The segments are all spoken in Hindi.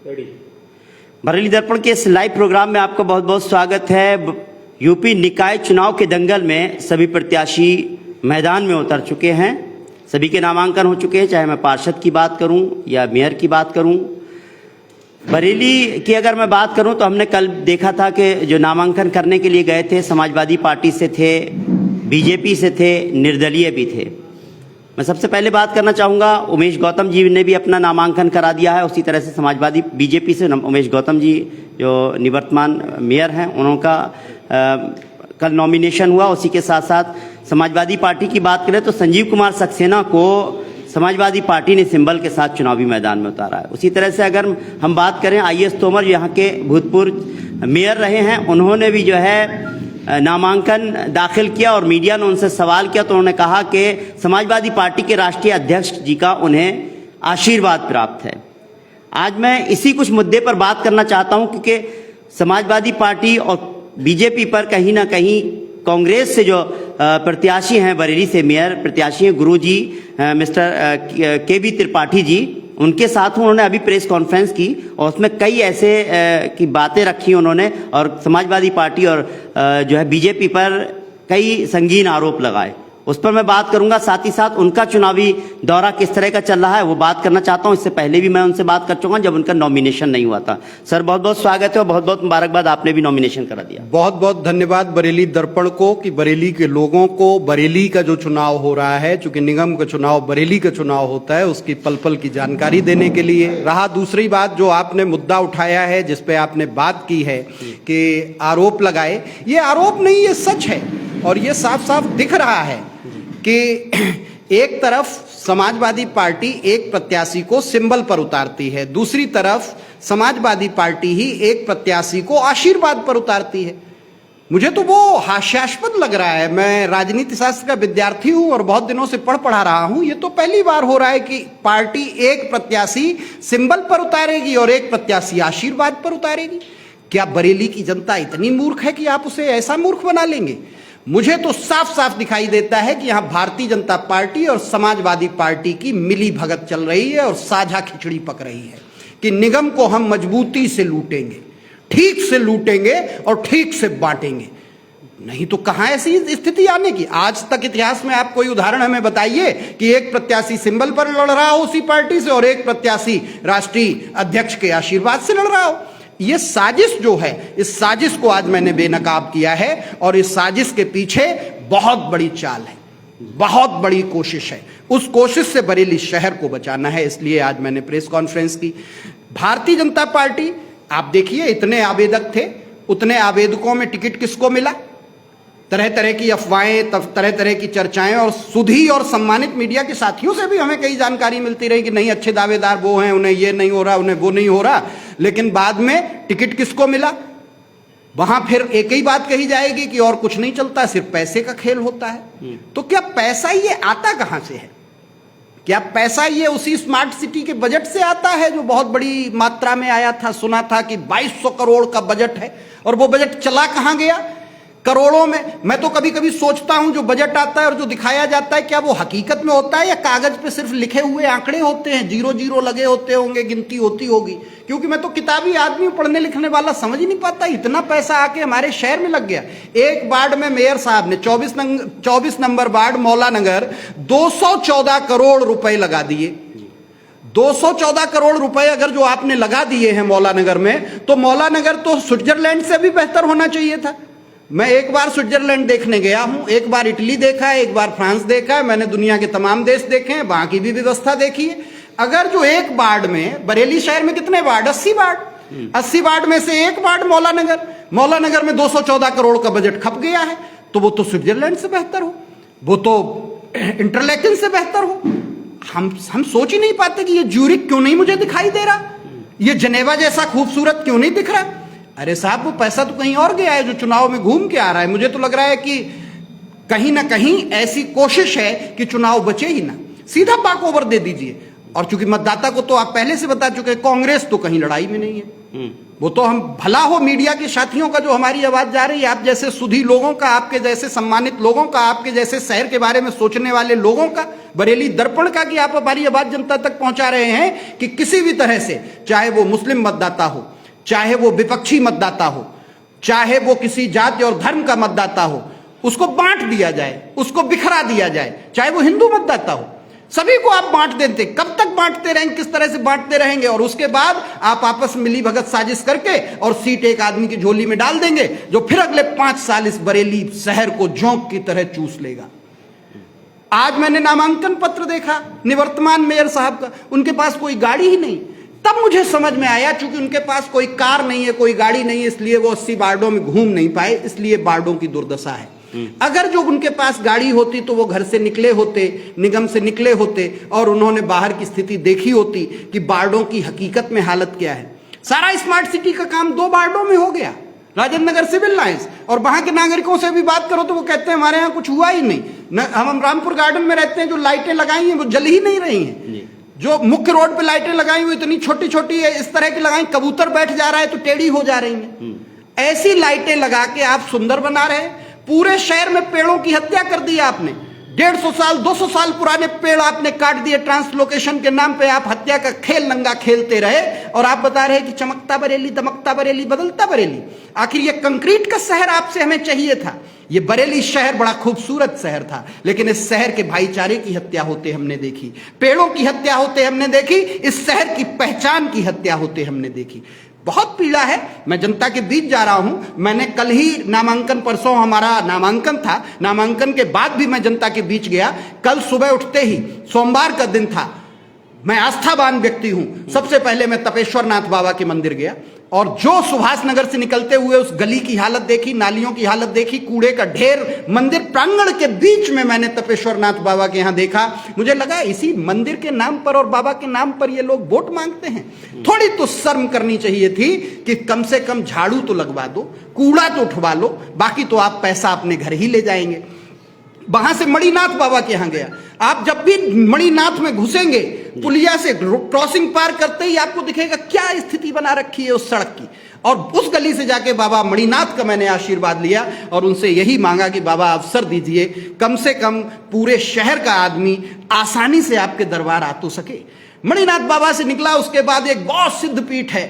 बरेली दर्पण के इस लाइव प्रोग्राम में आपका बहुत बहुत स्वागत है। यूपी निकाय चुनाव के दंगल में सभी प्रत्याशी मैदान में उतर चुके हैं। सभी के नामांकन हो चुके हैं, चाहे मैं पार्षद की बात करूं या मेयर की बात करूं। बरेली की अगर मैं बात करूं तो हमने कल देखा था कि जो नामांकन करने के लिए गए थे समाजवादी पार्टी से थे, बीजेपी से थे, निर्दलीय भी थे। मैं सबसे पहले बात करना चाहूँगा, उमेश गौतम जी ने भी अपना नामांकन करा दिया है। उसी तरह से समाजवादी बीजेपी से उमेश गौतम जी जो निवर्तमान मेयर हैं, उनका कल नॉमिनेशन हुआ। उसी के साथ साथ समाजवादी पार्टी की बात करें तो संजीव कुमार सक्सेना को समाजवादी पार्टी ने सिंबल के साथ चुनावी मैदान में उतारा है। उसी तरह से अगर हम बात करें IAS तोमर, यहाँ के भूतपूर्व मेयर रहे हैं, उन्होंने भी जो है नामांकन दाखिल किया और मीडिया ने उनसे सवाल किया तो उन्होंने कहा कि समाजवादी पार्टी के राष्ट्रीय अध्यक्ष जी का उन्हें आशीर्वाद प्राप्त है। आज मैं इसी कुछ मुद्दे पर बात करना चाहता हूं, क्योंकि समाजवादी पार्टी और बीजेपी पर कहीं ना कहीं कांग्रेस से जो प्रत्याशी हैं, बरेली से मेयर प्रत्याशी हैं गुरुजी मिस्टर KB त्रिपाठी जी, उनके साथ उन्होंने अभी प्रेस कॉन्फ्रेंस की और उसमें कई ऐसे की बातें रखी उन्होंने और समाजवादी पार्टी और जो है बीजेपी पर कई संगीन आरोप लगाए। उस पर मैं बात करूंगा। साथ ही साथ उनका चुनावी दौरा किस तरह का चल रहा है वो बात करना चाहता हूं। इससे पहले भी मैं उनसे बात कर चुका हूं जब उनका नॉमिनेशन नहीं हुआ था। सर बहुत बहुत स्वागत है और बहुत बहुत मुबारकबाद, आपने भी नॉमिनेशन करा दिया। बहुत बहुत धन्यवाद बरेली दर्पण को कि बरेली के लोगों को बरेली का जो चुनाव हो रहा है, चूंकि निगम का चुनाव बरेली का चुनाव होता है, उसकी पल पल की जानकारी देने के लिए रहा। दूसरी बात जो आपने मुद्दा उठाया है, जिसपे आपने बात की है कि आरोप लगाए, ये आरोप नहीं, ये सच है और ये साफ साफ दिख रहा है कि एक तरफ समाजवादी पार्टी एक प्रत्याशी को सिंबल पर उतारती है, दूसरी तरफ समाजवादी पार्टी ही एक प्रत्याशी को आशीर्वाद पर उतारती है। मुझे तो वो हास्यास्पद लग रहा है। मैं राजनीति शास्त्र का विद्यार्थी हूं और बहुत दिनों से पढ़ा रहा हूं। ये तो पहली बार हो रहा है कि पार्टी एक प्रत्याशी सिंबल पर उतारेगी और एक प्रत्याशी आशीर्वाद पर उतारेगी। क्या बरेली की जनता इतनी मूर्ख है कि आप उसे ऐसा मूर्ख बना लेंगे? मुझे तो साफ साफ दिखाई देता है कि यहां भारतीय जनता पार्टी और समाजवादी पार्टी की मिली भगत चल रही है और साझा खिचड़ी पक रही है कि निगम को हम मजबूती से लूटेंगे, ठीक से लूटेंगे और ठीक से बांटेंगे। नहीं तो कहां ऐसी स्थिति आने की? आज तक इतिहास में आप कोई उदाहरण हमें बताइए कि एक प्रत्याशी सिंबल पर लड़ रहा हो उसी पार्टी से और एक प्रत्याशी राष्ट्रीय अध्यक्ष के आशीर्वाद से लड़ रहा हो। ये साजिश जो है, इस साजिश को आज मैंने बेनकाब किया है और इस साजिश के पीछे बहुत बड़ी चाल है, बहुत बड़ी कोशिश है। उस कोशिश से बरेली शहर को बचाना है, इसलिए आज मैंने प्रेस कॉन्फ्रेंस की। भारतीय जनता पार्टी, आप देखिए इतने आवेदक थे, उतने आवेदकों में टिकट किसको मिला? तरह तरह की अफवाहें, तरह तरह की चर्चाएं और सुधी और सम्मानित मीडिया के साथियों से भी हमें कई जानकारी मिलती रही कि नहीं, अच्छे दावेदार वो हैं, उन्हें ये नहीं हो रहा, उन्हें वो नहीं हो रहा। लेकिन बाद में टिकट किसको मिला? वहां फिर एक ही बात कही जाएगी कि और कुछ नहीं चलता, सिर्फ पैसे का खेल होता है। तो क्या पैसा ये आता कहां से है? क्या पैसा ये उसी स्मार्ट सिटी के बजट से आता है जो बहुत बड़ी मात्रा में आया था? सुना था कि 2200 करोड़ का बजट है और वो बजट चला कहां गया? करोड़ों में। मैं तो कभी कभी सोचता हूं जो बजट आता है और जो दिखाया जाता है, क्या वो हकीकत में होता है या कागज पे सिर्फ लिखे हुए आंकड़े होते हैं, 0 लगे होते होंगे, गिनती होती होगी? क्योंकि मैं तो किताबी आदमी, पढ़ने लिखने वाला, समझ ही नहीं पाता। इतना पैसा आके हमारे शहर में लग गया। एक वार्ड में मेयर साहब ने 24 नंबर वार्ड मौला नगर 214 करोड़ रुपए लगा दिए। 214 करोड़ रुपए अगर जो आपने लगा दिए हैं मौला नगर में, तो मौला नगर तो स्विट्जरलैंड से भी बेहतर होना चाहिए था। मैं एक बार स्विट्जरलैंड देखने गया हूं, एक बार इटली देखा है, एक बार फ्रांस देखा है। मैंने दुनिया के तमाम देश देखे हैं, वहां की भी व्यवस्था देखी है। अगर जो एक वार्ड में, बरेली शहर में कितने वार्ड? 80 वार्ड। 80 वार्ड में से एक वार्ड मौला नगर में 214 करोड़ का बजट खप गया है। तो वो तो स्विट्जरलैंड से बेहतर हो, वो तो इंटरलेकन से बेहतर हो। हम सोच ही नहीं पाते कि ये ज्यूरिक क्यों नहीं मुझे दिखाई दे रहा, ये जनेवा जैसा खूबसूरत क्यों नहीं दिख रहा। अरे साहब, वो पैसा तो कहीं और गया है जो चुनाव में घूम के आ रहा है। मुझे तो लग रहा है कि कहीं ना कहीं ऐसी कोशिश है कि चुनाव बचे ही ना, सीधा पाक ओवर दे दीजिए। और चूंकि मतदाता को तो आप पहले से बता चुके, कांग्रेस तो कहीं लड़ाई में नहीं है। वो तो हम, भला हो मीडिया के साथियों का जो हमारी आवाज जा रही है, आप जैसे सुधी लोगों का, आपके जैसे सम्मानित लोगों का, आपके जैसे शहर के बारे में सोचने वाले लोगों का, बरेली दर्पण का कि आप हमारी आवाज जनता तक पहुंचा रहे हैं कि किसी भी तरह से, चाहे वो मुस्लिम मतदाता हो, चाहे वो विपक्षी मतदाता हो, चाहे वो किसी जाति और धर्म का मतदाता हो, उसको बांट दिया जाए, उसको बिखरा दिया जाए, चाहे वो हिंदू मतदाता हो, सभी को आप बांट देते। कब तक बांटते रहेंगे, किस तरह से बांटते रहेंगे? और उसके बाद आप आपस में मिली भगत साजिश करके और सीट एक आदमी की झोली में डाल देंगे, जो फिर अगले 5 साल इस बरेली शहर को जोंक की तरह चूस लेगा। आज मैंने नामांकन पत्र देखा निवर्तमान मेयर साहब का, उनके पास कोई गाड़ी ही नहीं। तब मुझे समझ में आया, चूंकि उनके पास कोई कार नहीं है, कोई गाड़ी नहीं है, इसलिए वो 80 वार्डों में घूम नहीं पाए, इसलिए वार्डों की दुर्दशा है। अगर जो उनके पास गाड़ी होती तो वो घर से निकले होते, निगम से निकले होते और उन्होंने बाहर की स्थिति देखी होती कि वार्डों की हकीकत में हालत क्या है। सारा स्मार्ट सिटी का काम 2 वार्डों में हो गया, राजेंद्र नगर सिविल लाइंस, और वहां के नागरिकों से भी बात करो तो वो कहते हैं हमारे यहाँ कुछ हुआ ही नहीं। हम रामपुर गार्डन में रहते हैं, जो लाइटें लगाई हैं वो जल ही नहीं रही हैं। जो मुख्य रोड पे लाइटें लगाई हुई इतनी छोटी छोटी है, इस तरह की लगाई, कबूतर बैठ जा रहा है तो टेढ़ी हो जा रही है। ऐसी लाइटें लगा के आप सुंदर बना रहे हैं। पूरे शहर में पेड़ों की हत्या कर दी आपने। 150 साल 200 साल पुराने पेड़ आपने काट दिए ट्रांसलोकेशन के नाम पे। आप हत्या का खेल नंगा खेलते रहे और आप बता रहे कि चमकता बरेली, दमकता बरेली, बदलता बरेली। आखिर ये कंक्रीट का शहर आपसे हमें चाहिए था। ये बरेली शहर बड़ा खूबसूरत शहर था, लेकिन इस शहर के भाईचारे की हत्या होते हमने देखी, पेड़ों की हत्या होते हमने देखी, इस शहर की पहचान की हत्या होते हमने देखी। बहुत पीड़ा है। मैं जनता के बीच जा रहा हूं। मैंने कल ही नामांकन, परसों हमारा नामांकन था, नामांकन के बाद भी मैं जनता के बीच गया। कल सुबह उठते ही, सोमवार का दिन था, मैं आस्थावान व्यक्ति हूं, सबसे पहले मैं तपेश्वर नाथ बाबा के मंदिर गया और जो सुभाष नगर से निकलते हुए उस गली की हालत देखी, नालियों की हालत देखी, कूड़े का ढेर मंदिर प्रांगण के बीच में मैंने तपेश्वर नाथ बाबा के यहां देखा। मुझे लगा इसी मंदिर के नाम पर और बाबा के नाम पर ये लोग वोट मांगते हैं। थोड़ी तो शर्म करनी चाहिए थी कि कम से कम झाड़ू तो लगवा दो, कूड़ा तो उठवा लो, बाकी तो आप पैसा अपने घर ही ले जाएंगे। वहां से मणिनाथ बाबा के यहां गया। आप जब भी मणिनाथ में घुसेंगे, पुलिया से क्रॉसिंग पार करते ही आपको दिखेगा क्या स्थिति बना रखी है उस सड़क की। और उस गली से जाके बाबा मणिनाथ का मैंने आशीर्वाद लिया और उनसे यही मांगा कि बाबा अवसर दीजिए, कम से कम पूरे शहर का आदमी आसानी से आपके दरबार आ तो सके। मणिनाथ बाबा से निकला, उसके बाद एक बहुत सिद्ध पीठ है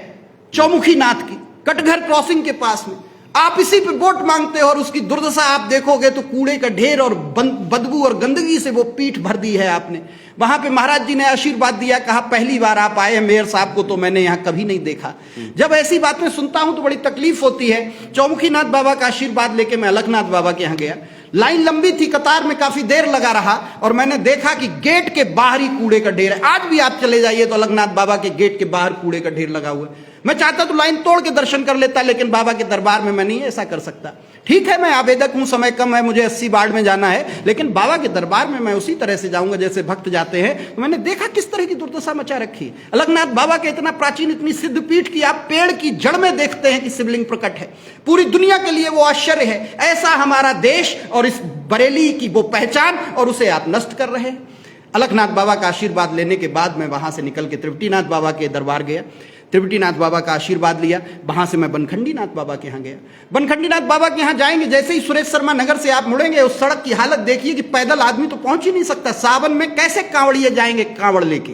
चौमुखी नाथ की, कटघर क्रॉसिंग के पास में। आप इसी पे वोट मांगते हो और उसकी दुर्दशा आप देखोगे तो कूड़े का ढेर और बदबू और गंदगी से वो पीठ भर दी है आपने। वहां पे महाराज जी ने आशीर्वाद दिया, कहा पहली बार आप आए हैं, मेयर साहब को तो मैंने यहां कभी नहीं देखा। जब ऐसी बातें सुनता हूं तो बड़ी तकलीफ होती है। चौमुखीनाथ बाबा का आशीर्वाद लेके मैं अलखनाथ बाबा के यहां गया। लाइन लंबी थी, कतार में काफी देर लगा रहा और मैंने देखा कि गेट के बाहर ही कूड़े का ढेर है। आज भी आप चले जाइए तो अलखनाथ बाबा के गेट के बाहर कूड़े का ढेर लगा हुआ है। मैं चाहता तो लाइन तोड़ के दर्शन कर लेता, लेकिन बाबा के दरबार में मैं नहीं ऐसा कर सकता। ठीक है, मैं आवेदक हूं, समय कम है, मुझे 80 वार्ड में जाना है, लेकिन बाबा के दरबार में मैं उसी तरह से जाऊंगा जैसे भक्त जाते हैं। तो मैंने देखा किस तरह की दुर्दशा मचा रखी है। अलखनाथ बाबा के इतना प्राचीन, इतनी सिद्ध पीठ की आप पेड़ की जड़ में देखते हैं कि शिवलिंग प्रकट है। पूरी दुनिया के लिए वो आश्चर्य है। ऐसा हमारा देश और इस बरेली की वो पहचान, और उसे आप नष्ट कर रहे हैं। अलखनाथ बाबा का आशीर्वाद लेने के बाद मैं वहां से निकल के त्रिवटीनाथ बाबा के दरबार गया। त्रिवटीनाथ बाबा का आशीर्वाद लिया। वहां से मैं बनखंडी नाथ बाबा के यहाँ गया। बनखंडी नाथ बाबा के यहाँ जाएंगे, जैसे ही सुरेश शर्मा नगर से आप मुड़ेंगे, उस सड़क की हालत देखिए कि पैदल आदमी तो पहुंच ही नहीं सकता। सावन में कैसे कांवड़िए जाएंगे कांवड़ लेके।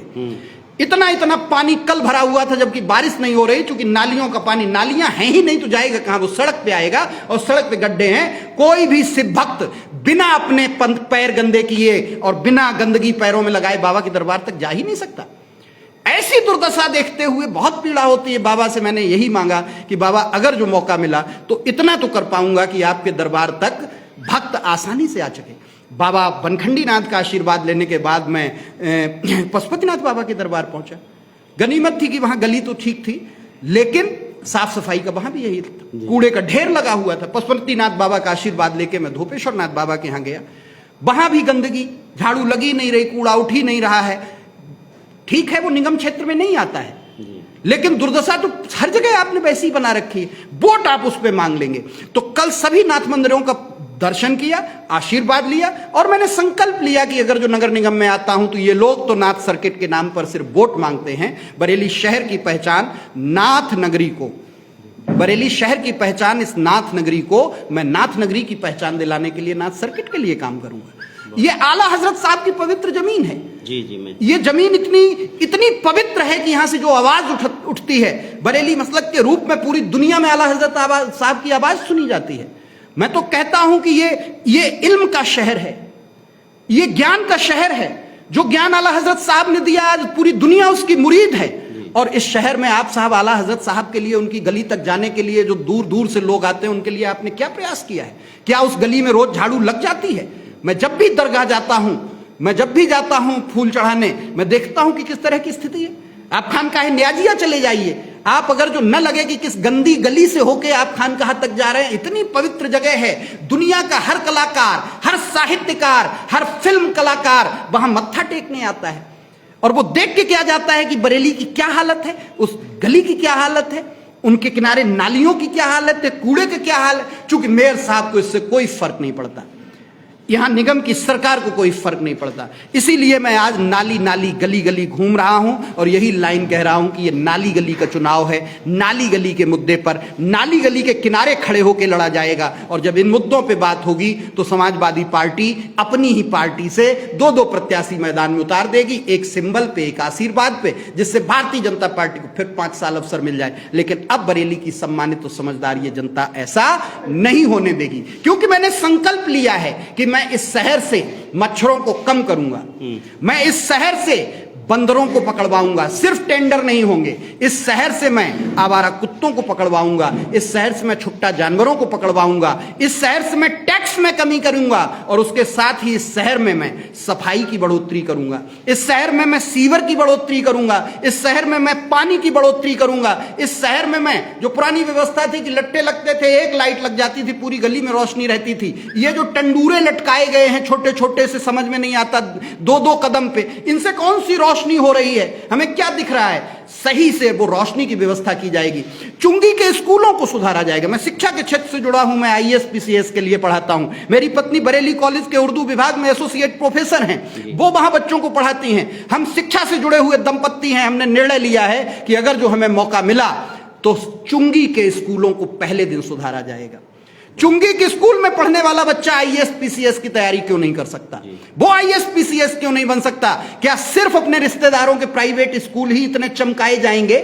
इतना इतना पानी कल भरा हुआ था, जबकि बारिश नहीं हो रही, क्योंकि नालियों का पानी, नालियां हैं ही नहीं तो जाएगा कहां, वो सड़क पे आएगा और सड़क पे गड्ढे हैं। कोई भी शिव भक्त बिना अपने पैर गंदे किए और बिना गंदगी पैरों में लगाए बाबा के दरबार तक जा ही नहीं सकता। ऐसी दुर्दशा देखते हुए बहुत पीड़ा होती है। बाबा से मैंने यही मांगा कि बाबा अगर जो मौका मिला तो इतना तो कर पाऊंगा कि आपके दरबार तक भक्त आसानी से आ सके। बाबा बनखंडी नाथ का आशीर्वाद लेने के बाद मैं पशुपतिनाथ बाबा के दरबार पहुंचा। गनीमत थी कि वहां गली तो ठीक थी, लेकिन साफ सफाई का वहां भी यही कूड़े का ढेर लगा हुआ था। पशुपतिनाथ बाबा का आशीर्वाद लेके मैं धोपेश्वर नाथ बाबा के यहाँ गया। वहां भी गंदगी, झाड़ू लगी नहीं रही, कूड़ा उठ ही नहीं रहा है। ठीक है, वो निगम क्षेत्र में नहीं आता है, लेकिन दुर्दशा तो हर जगह आपने वैसी बना रखी है। वोट आप उस पर मांग लेंगे। तो कल सभी नाथ मंदिरों का दर्शन किया, आशीर्वाद लिया और मैंने संकल्प लिया कि अगर जो नगर निगम में आता हूं तो ये लोग तो नाथ सर्किट के नाम पर सिर्फ वोट मांगते हैं। बरेली शहर की पहचान नाथ नगरी को, बरेली शहर की पहचान इस नाथ नगरी को मैं नाथ नगरी की पहचान दिलाने के लिए नाथ सर्किट के लिए काम करूंगा। ये आला हजरत साहब की पवित्र जमीन है। जी जी मैं ये जमीन इतनी पवित्र है कि यहां से जो आवाज उठती है बरेली मसलक के रूप में पूरी दुनिया में आला हजरत साहब की आवाज सुनी जाती है। मैं तो कहता हूं कि ये इल्म का शहर है, ये ज्ञान का शहर है। जो ज्ञान आला हजरत साहब ने दिया आज पूरी दुनिया उसकी मुरीद है। और इस शहर में आप साहब आला हजरत साहब के लिए, उनकी गली तक जाने के लिए जो दूर दूर से लोग आते हैं उनके लिए आपने क्या प्रयास किया है? क्या उस गली में रोज झाड़ू लग जाती है? मैं जब भी दरगाह जाता हूं, मैं जब भी जाता हूं फूल चढ़ाने, मैं देखता हूं कि किस तरह की स्थिति है। आप खानकाह न्याजिया चले जाइए, आप अगर जो न लगे कि किस गंदी गली से होके आप खानकाह तक जा रहे हैं, इतनी पवित्र जगह है। दुनिया का हर कलाकार, हर साहित्यकार, हर फिल्म कलाकार वहां मत्था टेकने आता है और वो देख के क्या जाता है कि बरेली की क्या हालत है, उस गली की क्या हालत है, उनके किनारे नालियों की क्या हालत है, कूड़े की क्या हाल है। चूंकि मेयर साहब को इससे कोई फर्क नहीं पड़ता, यहां निगम की सरकार को कोई फर्क नहीं पड़ता। इसीलिए मैं आज नाली नाली गली गली घूम रहा हूं और यही लाइन कह रहा हूं कि ये नाली गली का चुनाव है। नाली गली के मुद्दे पर नाली गली के किनारे खड़े होकर लड़ा जाएगा और जब इन मुद्दों पे बात होगी तो समाजवादी पार्टी अपनी ही पार्टी से दो प्रत्याशी मैदान में उतार देगी, एक सिंबल पे, एक आशीर्वाद पे, जिससे भारतीय जनता पार्टी को फिर 5 साल अवसर मिल जाए। लेकिन अब बरेली की सम्मानित तो समझदार ये जनता ऐसा नहीं होने देगी, क्योंकि मैंने संकल्प लिया है कि मैं इस शहर से मच्छरों को कम करूंगा, मैं इस शहर से बंदरों को पकड़वाऊंगा, सिर्फ टेंडर नहीं होंगे। इस शहर से मैं आवारा कुत्तों को पकड़वाऊंगा, इस शहर से मैं छुट्टा जानवरों को पकड़वाऊंगा, इस शहर से मैं टैक्स में कमी करूंगा और उसके साथ ही इस शहर में मैं सफाई की बढ़ोतरी करूंगा, इस शहर में मैं सीवर की बढ़ोतरी करूंगा, इस शहर में मैं पानी की बढ़ोतरी करूंगा, इस शहर में मैं जो पुरानी व्यवस्था थी कि लट्टे लगते थे, एक लाइट लग जाती थी, पूरी गली में रोशनी रहती थी, ये जो टंडूरे लटकाए गए हैं छोटे छोटे से, समझ में नहीं आता, 2-2 कदम पे, इनसे कौन सी रोशनी हो रही है? हमें क्या दिख रहा है? सही से वो रोशनी की व्यवस्था की जाएगी। चुंगी के स्कूलों को सुधारा जाएगा। मैं शिक्षा के क्षेत्र से जुड़ा हूं, मैं आईएएस पीसीएस के लिए पढ़ाता हूं। मेरी पत्नी बरेली कॉलेज के उर्दू विभाग में एसोसिएट प्रोफेसर हैं, वो वहां बच्चों को पढ़ाती हैं। हम शिक्षा से जुड़े हुए दंपत्ति हैं। हमने निर्णय लिया है कि अगर जो हमें मौका मिला तो चुंगी के स्कूलों को पहले दिन सुधारा जाएगा। चुंगी के स्कूल में पढ़ने वाला बच्चा आईएएस पीसीएस की तैयारी क्यों नहीं कर सकता? वो आईएएस पीसीएस क्यों नहीं बन सकता? क्या सिर्फ अपने रिश्तेदारों के प्राइवेट स्कूल ही इतने चमकाए जाएंगे,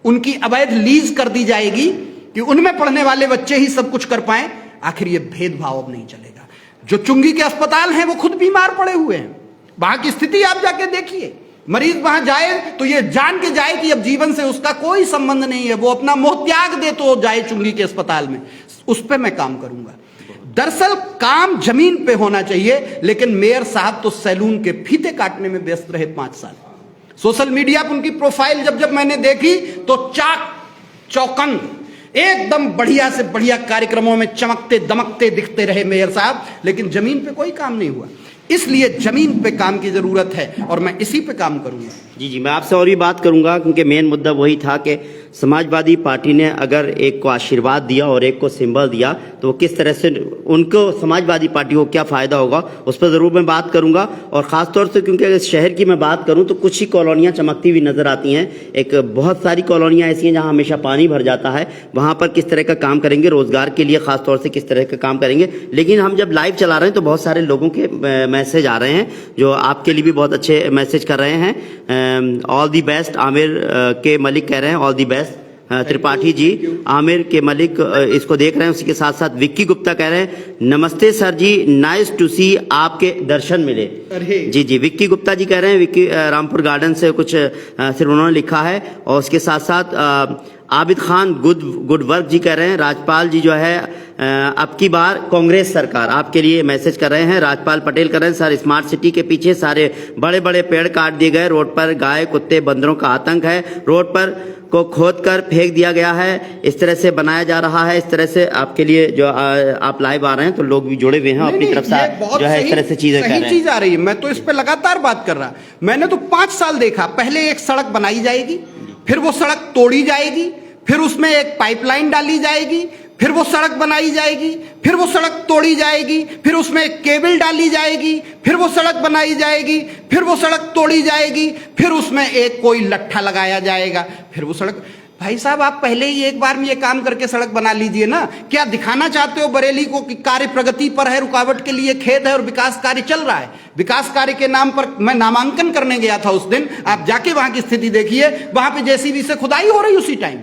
उनकी अवैध लीज कर दी जाएगी कि उनमें पढ़ने वाले बच्चे ही सब कुछ कर पाए? आखिर ये भेदभाव अब नहीं चलेगा। जो चुंगी के अस्पताल हैं वो खुद बीमार पड़े हुए हैं, वहां की स्थिति आप जाके देखिए। मरीज वहां जाए तो ये जान के जाए कि अब जीवन से उसका कोई संबंध नहीं है, वो अपना मोह त्याग दे तो जाए चुंगी के अस्पताल में। उस पर मैं काम करूंगा। दरअसल काम जमीन पे होना चाहिए, लेकिन मेयर साहब तो सैलून के फीते काटने में व्यस्त रहे 5 साल। सोशल मीडिया पर उनकी प्रोफाइल जब मैंने देखी तो चौकंग एकदम बढ़िया से बढ़िया कार्यक्रमों में चमकते दमकते दिखते रहे मेयर साहब, लेकिन जमीन पे कोई काम नहीं हुआ। इसलिए जमीन पे काम की जरूरत है और मैं इसी पे काम करूंगा। जी मैं आपसे और भी बात करूंगा, क्योंकि मेन मुद्दा वही था कि समाजवादी पार्टी ने अगर एक को आशीर्वाद दिया और एक को सिंबल दिया तो वो किस तरह से उनको, समाजवादी पार्टी को क्या फायदा होगा, उस पर जरूर मैं बात करूंगा। और खासतौर से क्योंकि अगर शहर की मैं बात करूं तो कुछ ही कॉलोनियां चमकती हुई नजर आती हैं। एक बहुत सारी कॉलोनियां ऐसी हैं जहां हमेशा पानी भर जाता है, वहां पर किस तरह का काम करेंगे, रोजगार के लिए खासतौर से किस तरह का काम करेंगे। लेकिन हम जब लाइव चला रहे हैं तो बहुत सारे लोगों के मैसेज आ रहे हैं जो आपके लिए भी बहुत अच्छे मैसेज कर रहे हैं। ऑल दी बेस्ट आमिर के मलिक कह रहे हैं, all the best Tripathi ji, Aamir के मलिक इसको देख रहे हैं। उसी के साथ साथ विक्की गुप्ता कह रहे हैं नमस्ते सर जी, नाइस टू सी, आपके दर्शन मिले। जी विक्की गुप्ता जी कह रहे हैं, विक्की रामपुर गार्डन से कुछ सिर्फ उन्होंने लिखा है। और उसके साथ साथ आबिद खान गुड वर्क जी कह रहे हैं, राजपाल जी जो है अब की बार कांग्रेस सरकार, आपके लिए मैसेज कर रहे हैं। राजपाल पटेल कर रहे हैं सर, स्मार्ट सिटी के पीछे सारे बड़े बड़े पेड़ काट दिए गए, रोड पर गाय कुत्ते बंदरों का आतंक है, रोड पर को खोदकर फेंक दिया गया है, इस तरह से बनाया जा रहा है। इस तरह से आपके लिए जो आप लाइव आ रहे हैं तो लोग भी जुड़े हुए हैं अपनी तरफ से, जो है इस तरह से चीजें कर रहे हैं। चीज आ रही है, मैं तो इस पे लगातार बात कर रहा। मैंने तो 5 साल देखा, पहले एक सड़क बनाई जाएगी, फिर वो सड़क तोड़ी जाएगी, फिर उसमें एक पाइपलाइन डाली जाएगी, फिर वो सड़क बनाई जाएगी, फिर वो सड़क तोड़ी जाएगी, फिर उसमें एक केबल डाली जाएगी, फिर वो सड़क बनाई जाएगी, फिर वो सड़क तोड़ी जाएगी, फिर उसमें एक कोई लट्ठा लगाया जाएगा, फिर वो सड़क। भाई साहब, आप पहले ही एक बार में ये काम करके सड़क बना लीजिए ना। क्या दिखाना चाहते हो बरेली को कि कार्य प्रगति पर है, रुकावट के लिए खेद है और विकास कार्य चल रहा है? विकास कार्य के नाम पर मैं नामांकन करने गया था उस दिन, आप जाके वहां की स्थिति देखिए। वहां पे जेसीबी से खुदाई हो रही उसी टाइम,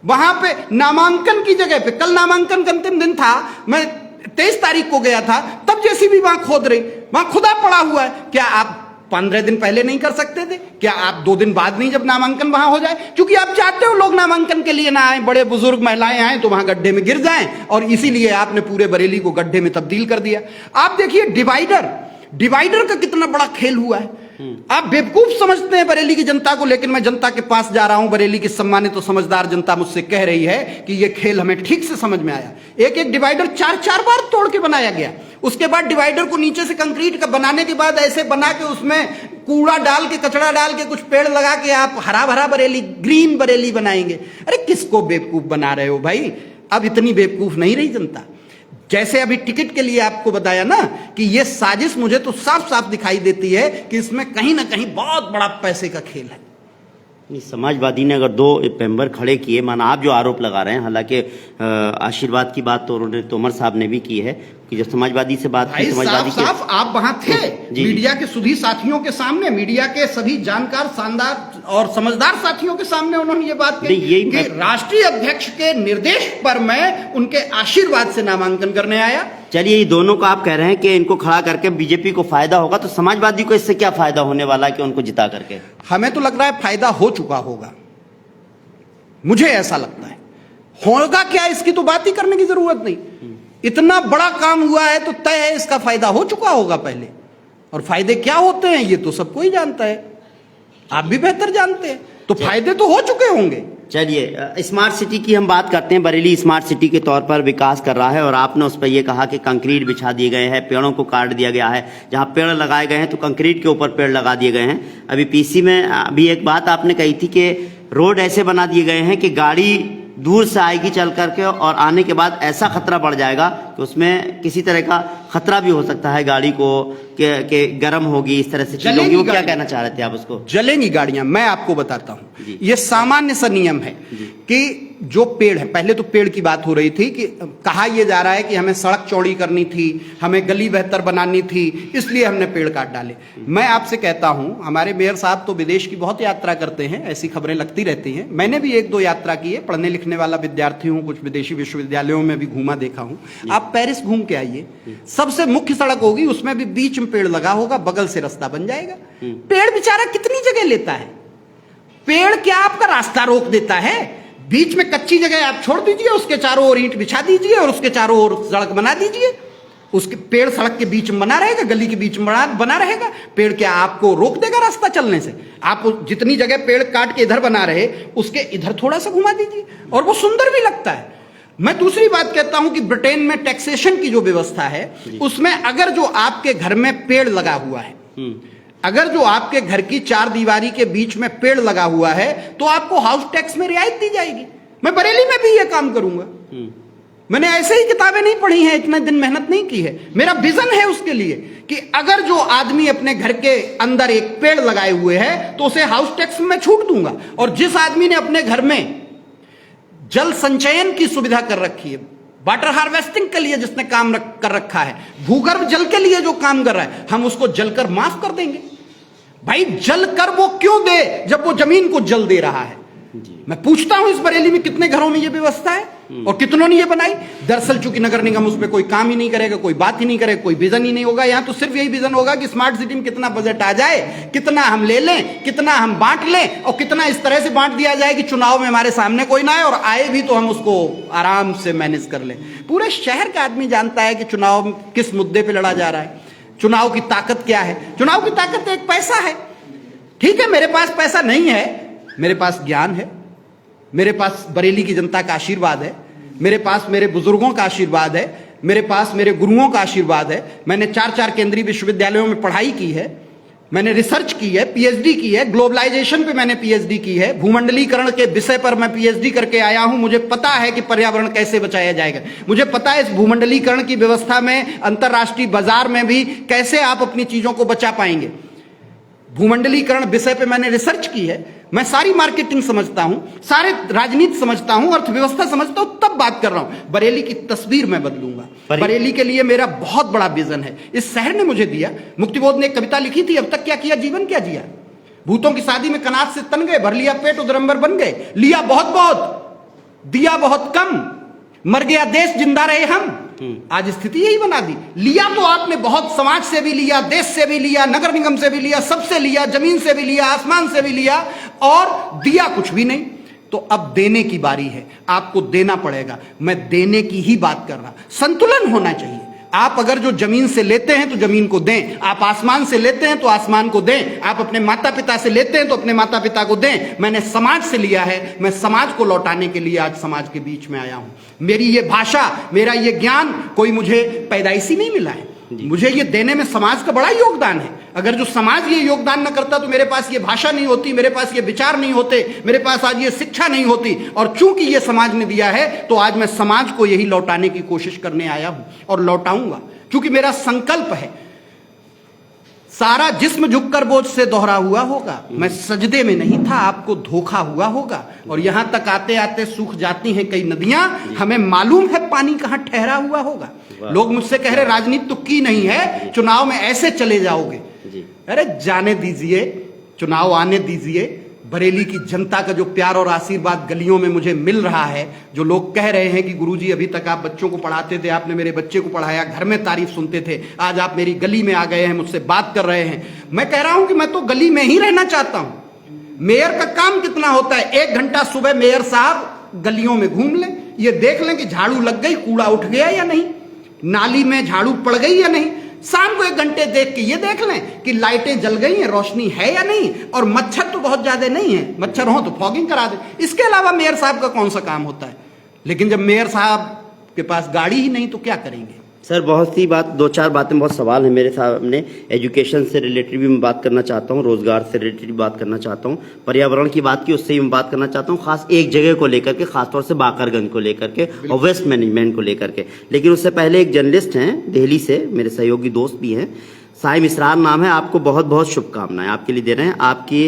वहां पे नामांकन की जगह पे, कल नामांकन का अंतिम दिन था, मैं 23 तारीख को गया था, तब जेसीबी वहां खोद रही, वहां खुदा पड़ा हुआ है। क्या आप 15 दिन पहले नहीं कर सकते थे? क्या आप 2 दिन बाद नहीं, जब नामांकन वहां हो जाए? क्योंकि आप चाहते हो लोग नामांकन के लिए ना आए, बड़े बुजुर्ग महिलाएं आए तो वहां गड्ढे में गिर जाएं, और इसीलिए आपने पूरे बरेली को गड्ढे में तब्दील कर दिया। आप देखिए डिवाइडर का कितना बड़ा खेल हुआ है। आप बेवकूफ समझते हैं बरेली की जनता को, लेकिन मैं जनता के पास जा रहा हूं। बरेली की सम्मानित और समझदार जनता मुझसे कह रही है कि यह खेल हमें ठीक से समझ में आया। एक एक डिवाइडर 4-4 बार तोड़ के बनाया गया। उसके बाद डिवाइडर को नीचे से कंक्रीट का बनाने के बाद ऐसे बना के उसमें कूड़ा डाल के, कचरा डाल के, कुछ पेड़ लगा के आप हरा भरा बरेली, ग्रीन बरेली बनाएंगे। अरे किसको बेवकूफ बना रहे हो भाई? अब इतनी बेवकूफ नहीं रही जनता। जैसे अभी टिकट के लिए आपको बताया ना कि यह साजिश, मुझे तो साफ साफ दिखाई देती है कि इसमें कहीं ना कहीं बहुत बड़ा पैसे का खेल है। समाजवादी ने अगर 2 मेंबर खड़े किए, माना आप जो आरोप लगा रहे हैं, हालांकि आशीर्वाद की बात तो उन्होंने तोमर साहब ने भी की है कि जब समाजवादी से बात की, समाजवादी साफ आप वहां थे मीडिया के सभी साथियों के सामने, मीडिया के सभी जानकार, शानदार और समझदार साथियों के सामने उन्होंने ये बात कही कि राष्ट्रीय अध्यक्ष के निर्देश पर मैं उनके आशीर्वाद से नामांकन करने आया। चलिए, ये दोनों को आप कह रहे हैं कि इनको खड़ा करके बीजेपी को फायदा होगा, तो समाजवादी को इससे क्या फायदा होने वाला है कि उनको जिता करके? हमें तो लग रहा है फायदा हो चुका होगा, मुझे ऐसा लगता है। होगा क्या, इसकी तो बात ही करने की जरूरत नहीं। इतना बड़ा काम हुआ है तो तय है इसका फायदा हो चुका होगा पहले। और फायदे क्या होते हैं ये तो सबको ही जानता है, आप भी बेहतर जानते हैं। तो फायदे तो हो चुके होंगे। चलिए, स्मार्ट सिटी की हम बात करते हैं। बरेली स्मार्ट सिटी के तौर पर विकास कर रहा है और आपने उस पर यह कहा कि कंक्रीट बिछा दिए गए हैं, पेड़ों को काट दिया गया है। जहां पेड़ लगाए गए हैं तो कंक्रीट के ऊपर पेड़ लगा दिए गए हैं। अभी पीसी में अभी एक बात आपने कही थी कि रोड ऐसे बना दिए गए हैं कि गाड़ी दूर से आएगी चल करके और आने के बाद ऐसा खतरा बढ़ जाएगा कि उसमें किसी तरह का खतरा भी हो सकता है गाड़ी को, कि गर्म होगी, इस तरह से चीज होगी। वो क्या कहना चाह रहे थे आप उसको? जलेंगी गाड़ियां। मैं आपको बताता हूं, यह सामान्य सा नियम है कि जो पेड़ है, पहले तो पेड़ की बात हो रही थी कि कहा यह जा रहा है कि हमें सड़क चौड़ी करनी थी, हमें गली बेहतर बनानी थी, इसलिए हमने पेड़ काट डाले। मैं आपसे कहता हूं, हमारे मेयर साहब तो विदेश की बहुत यात्रा करते हैं, ऐसी खबरें लगती रहती हैं। मैंने भी 1-2 यात्रा की है, पढ़ने लिखने वाला विद्यार्थी हूं, कुछ विदेशी विश्वविद्यालयों में भी घूमा देखा हूं। आप पेरिस घूम के आइए, सबसे मुख्य सड़क होगी, उसमें भी बीच में पेड़ लगा होगा, बगल से रास्ता बन जाएगा। पेड़ बेचारा कितनी जगह लेता है? पेड़ क्या आपका रास्ता रोक देता है? बीच में कच्ची जगह आप छोड़ दीजिए, उसके चारों ओर ईंट बिछा दीजिए और उसके चारों ओर सड़क बना दीजिए। उसके पेड़ सड़क के बीच में बना रहेगा, गली के बीच में बना रहेगा। पेड़ क्या आपको रोक देगा रास्ता चलने से? आप जितनी जगह पेड़ काट के इधर बना रहे, उसके इधर थोड़ा सा घुमा दीजिए और वो सुंदर भी लगता है। मैं दूसरी बात कहता हूं कि ब्रिटेन में टैक्सेशन की जो व्यवस्था है, उसमें अगर जो आपके घर में पेड़ लगा हुआ है, अगर जो आपके घर की 4 दीवारी के बीच में पेड़ लगा हुआ है, तो आपको हाउस टैक्स में रियायत दी जाएगी। मैं बरेली में भी यह काम करूंगा। मैंने ऐसे ही किताबें नहीं पढ़ी हैं, इतने दिन मेहनत नहीं की है। मेरा विजन है उसके लिए कि अगर जो आदमी अपने घर के अंदर एक पेड़ लगाए हुए है तो उसे हाउस टैक्स में छूट दूंगा। और जिस आदमी ने अपने घर में जल संचयन की सुविधा कर रखी है, वाटर हार्वेस्टिंग के लिए जिसने काम कर रखा है, भूगर्भ जल के लिए जो काम कर रहा है, हम उसको जलकर माफ कर देंगे। भाई जलकर वो क्यों दे जब वो जमीन को जल दे रहा है? मैं पूछता हूं इस बरेली में कितने घरों में ये व्यवस्था है और कितनों ने ये बनाई? दरअसल चूंकि नगर निगम उस पर कोई काम ही नहीं करेगा, कोई बात ही नहीं करेगा, कोई विजन ही नहीं होगा। यहां तो सिर्फ यही विजन होगा कि स्मार्ट सिटी में कितना बजट आ जाए, कितना हम ले लें, कितना हम बांट लें और कितना इस तरह से बांट दिया जाए कि चुनाव में हमारे सामने कोई ना आए, और आए भी तो हम उसको आराम से मैनेज कर लें। पूरे शहर का आदमी जानता है कि चुनाव किस मुद्दे पर लड़ा जा रहा है, चुनाव की ताकत क्या है। चुनाव की ताकत एक पैसा है। ठीक है, मेरे पास पैसा नहीं है, मेरे पास ज्ञान है, मेरे पास बरेली की जनता का आशीर्वाद है, मेरे पास मेरे बुजुर्गों का आशीर्वाद है, मेरे पास मेरे गुरुओं का आशीर्वाद है। मैंने 4 केंद्रीय विश्वविद्यालयों में पढ़ाई की है, मैंने रिसर्च की है, पीएचडी की है, ग्लोबलाइजेशन पे मैंने पीएचडी की है, भूमंडलीकरण के विषय पर मैं पीएचडी करके आया हूं। मुझे पता है कि पर्यावरण कैसे बचाया जाएगा, मुझे पता है इस भूमंडलीकरण की व्यवस्था में अंतरराष्ट्रीय बाजार में भी कैसे आप अपनी चीजों को बचा पाएंगे। भूमंडलीकरण विषय पे मैंने रिसर्च की है, मैं सारी मार्केटिंग समझता हूं, सारे राजनीति समझता हूं, अर्थव्यवस्था समझता हूं, तब बात कर रहा हूं। बरेली की तस्वीर मैं बदलूंगा। बरेली के लिए मेरा बहुत बड़ा विजन है, इस शहर ने मुझे दिया। मुक्तिबोध ने एक कविता लिखी थी, अब तक क्या किया जीवन क्या जिया। भूतों की शादी में कनात से तन गए, भर लिया पेट उदरंबर बन गए, लिया बहुत बहुत दिया बहुत कम, मर गया देश जिंदा रहे हम। आज स्थिति यही बना दी। लिया तो आपने बहुत, समाज से भी लिया, देश से भी लिया, नगर निगम से भी लिया, सबसे लिया, जमीन से भी लिया, आसमान से भी लिया, और दिया कुछ भी नहीं। तो अब देने की बारी है, आपको देना पड़ेगा। मैं देने की ही बात कर रहा। संतुलन होना चाहिए। आप अगर जो जमीन से लेते हैं तो जमीन को दें, आप आसमान से लेते हैं तो आसमान को दें, आप अपने माता पिता से लेते हैं तो अपने माता पिता को दें। मैंने समाज से लिया है, मैं समाज को लौटाने के लिए आज समाज के बीच में आया हूं। मेरी ये भाषा, मेरा ये ज्ञान कोई मुझे पैदाइशी नहीं मिला है, मुझे ये देने में समाज का बड़ा योगदान है। अगर जो समाज ये योगदान न करता तो मेरे पास ये भाषा नहीं होती, मेरे पास ये विचार नहीं होते, मेरे पास आज ये शिक्षा नहीं होती। और चूंकि ये समाज ने दिया है तो आज मैं समाज को यही लौटाने की कोशिश करने आया हूं और लौटाऊंगा, क्योंकि मेरा संकल्प है। सारा जिस्म झुककर बोझ से दोहरा हुआ होगा, मैं सजदे में नहीं था, आपको धोखा हुआ होगा। और यहां तक आते आते सूख जाती हैं कई नदियां, हमें मालूम है पानी कहां ठहरा हुआ होगा। लोग मुझसे कह रहे राजनीति तो की नहीं है, चुनाव में ऐसे चले जाओगे। अरे जाने दीजिए, चुनाव आने दीजिए। बरेली की जनता का जो प्यार और आशीर्वाद गलियों में मुझे मिल रहा है, जो लोग कह रहे हैं कि गुरुजी अभी तक आप बच्चों को पढ़ाते थे, आपने मेरे बच्चे को पढ़ाया, घर में तारीफ सुनते थे, आज आप मेरी गली में आ गए हैं, मुझसे बात कर रहे हैं। मैं कह रहा हूं कि मैं तो गली में ही रहना चाहता हूं। मेयर का काम कितना होता है? 1 घंटा सुबह मेयर साहब गलियों में घूम लें, ये देख लें कि झाड़ू लग गई, कूड़ा उठ गया या नहीं, नाली में झाड़ू पड़ गई या नहीं। शाम को 1 घंटे देख के ये देख लें कि लाइटें जल गई हैं, रोशनी है या नहीं, और मच्छर तो बहुत ज्यादा नहीं है, मच्छर हो तो फॉगिंग करा दे। इसके अलावा मेयर साहब का कौन सा काम होता है? लेकिन जब मेयर साहब के पास गाड़ी ही नहीं तो क्या करेंगे? सर बहुत सी बात, 2-4 बातें, बहुत सवाल है मेरे सामने। एजुकेशन से रिलेटेड भी मैं बात करना चाहता हूँ, रोजगार से रिलेटेड भी बात करना चाहता हूँ, पर्यावरण की बात की उससे ही मैं बात करना चाहता हूँ, खास एक जगह को लेकर के, खासतौर से बाकरगंज को लेकर के और वेस्ट मैनेजमेंट को लेकर के। लेकिन उससे पहले एक जर्नलिस्ट हैं दिल्ली से, मेरे सहयोगी दोस्त भी हैं, साइम इसरार नाम है, आपको बहुत बहुत शुभकामनाएं आपके लिए दे रहे हैं। आपके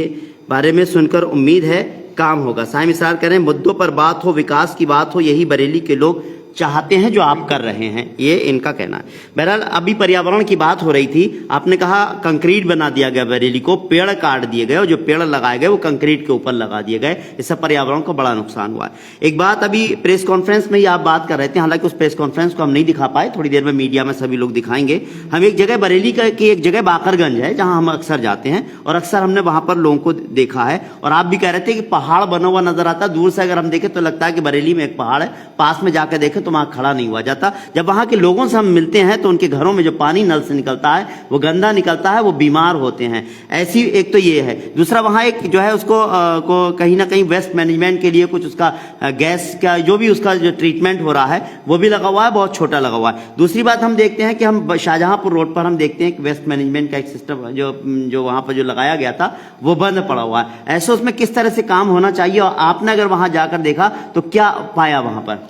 बारे में सुनकर उम्मीद है काम होगा। साइम इसरार कह रहे हैं मुद्दों पर बात हो, विकास की बात हो, यही बरेली के लोग चाहते हैं जो आप कर रहे हैं, ये इनका कहना है। बहरहाल अभी पर्यावरण की बात हो रही थी, आपने कहा कंक्रीट बना दिया गया बरेली को, पेड़ काट दिए गए और जो पेड़ लगाए गए वो कंक्रीट के ऊपर लगा दिए गए, इससे पर्यावरण को बड़ा नुकसान हुआ है। एक बात अभी प्रेस कॉन्फ्रेंस में ही आप बात कर रहे थे, हालांकि उस प्रेस कॉन्फ्रेंस को हम नहीं दिखा पाए, थोड़ी देर में मीडिया में सभी लोग दिखाएंगे। हम एक जगह बरेली की एक जगह बाकरगंज है जहां हम अक्सर जाते हैं और अक्सर हमने वहां पर लोगों को देखा है, और आप भी कह रहे थे कि पहाड़ बना हुआ नजर आता, दूर से अगर हम देखें तो लगता है कि बरेली में एक पहाड़ है, पास में जाकर देखें तो वहां खड़ा नहीं हुआ जाता। जब वहां के लोगों से हम मिलते हैं तो उनके घरों में जो पानी नल से निकलता है वो गंदा निकलता है, वो बीमार होते हैं। ऐसी एक तो ये है। दूसरा वहां एक जो है उसको को कहीं ना कहीं वेस्ट मैनेजमेंट के लिए कुछ उसका गैस का जो भी उसका जो ट्रीटमेंट हो रहा है वो भी लगा हुआ है, बहुत छोटा लगा हुआ है। दूसरी बात हम देखते हैं कि हम शाहजहांपुर रोड पर हम देखते हैं कि वेस्ट मैनेजमेंट का एक सिस्टम जो वहां पर जो लगाया गया था वो बंद पड़ा हुआ है। ऐसे उसमें किस तरह से काम होना चाहिए, और आपने अगर वहां जाकर देखा तो क्या पाया वहां पर?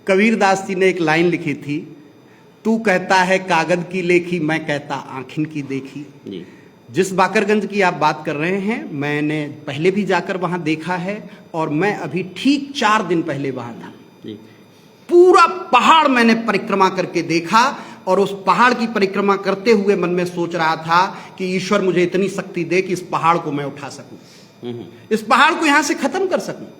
कबीरदास जी ने एक लाइन लिखी थी, तू कहता है कागज की लेखी, मैं कहता आंखिन की देखी। जी। जिस बाकरगंज की आप बात कर रहे हैं, मैंने पहले भी जाकर वहां देखा है, और मैं अभी ठीक 4 दिन पहले वहां था। जी। पूरा पहाड़ मैंने परिक्रमा करके देखा, और उस पहाड़ की परिक्रमा करते हुए मन में सोच रहा था कि ईश्वर मुझे इतनी शक्ति दे कि इस पहाड़ को मैं उठा सकूं, इस पहाड़ को यहां से खत्म कर सकूं।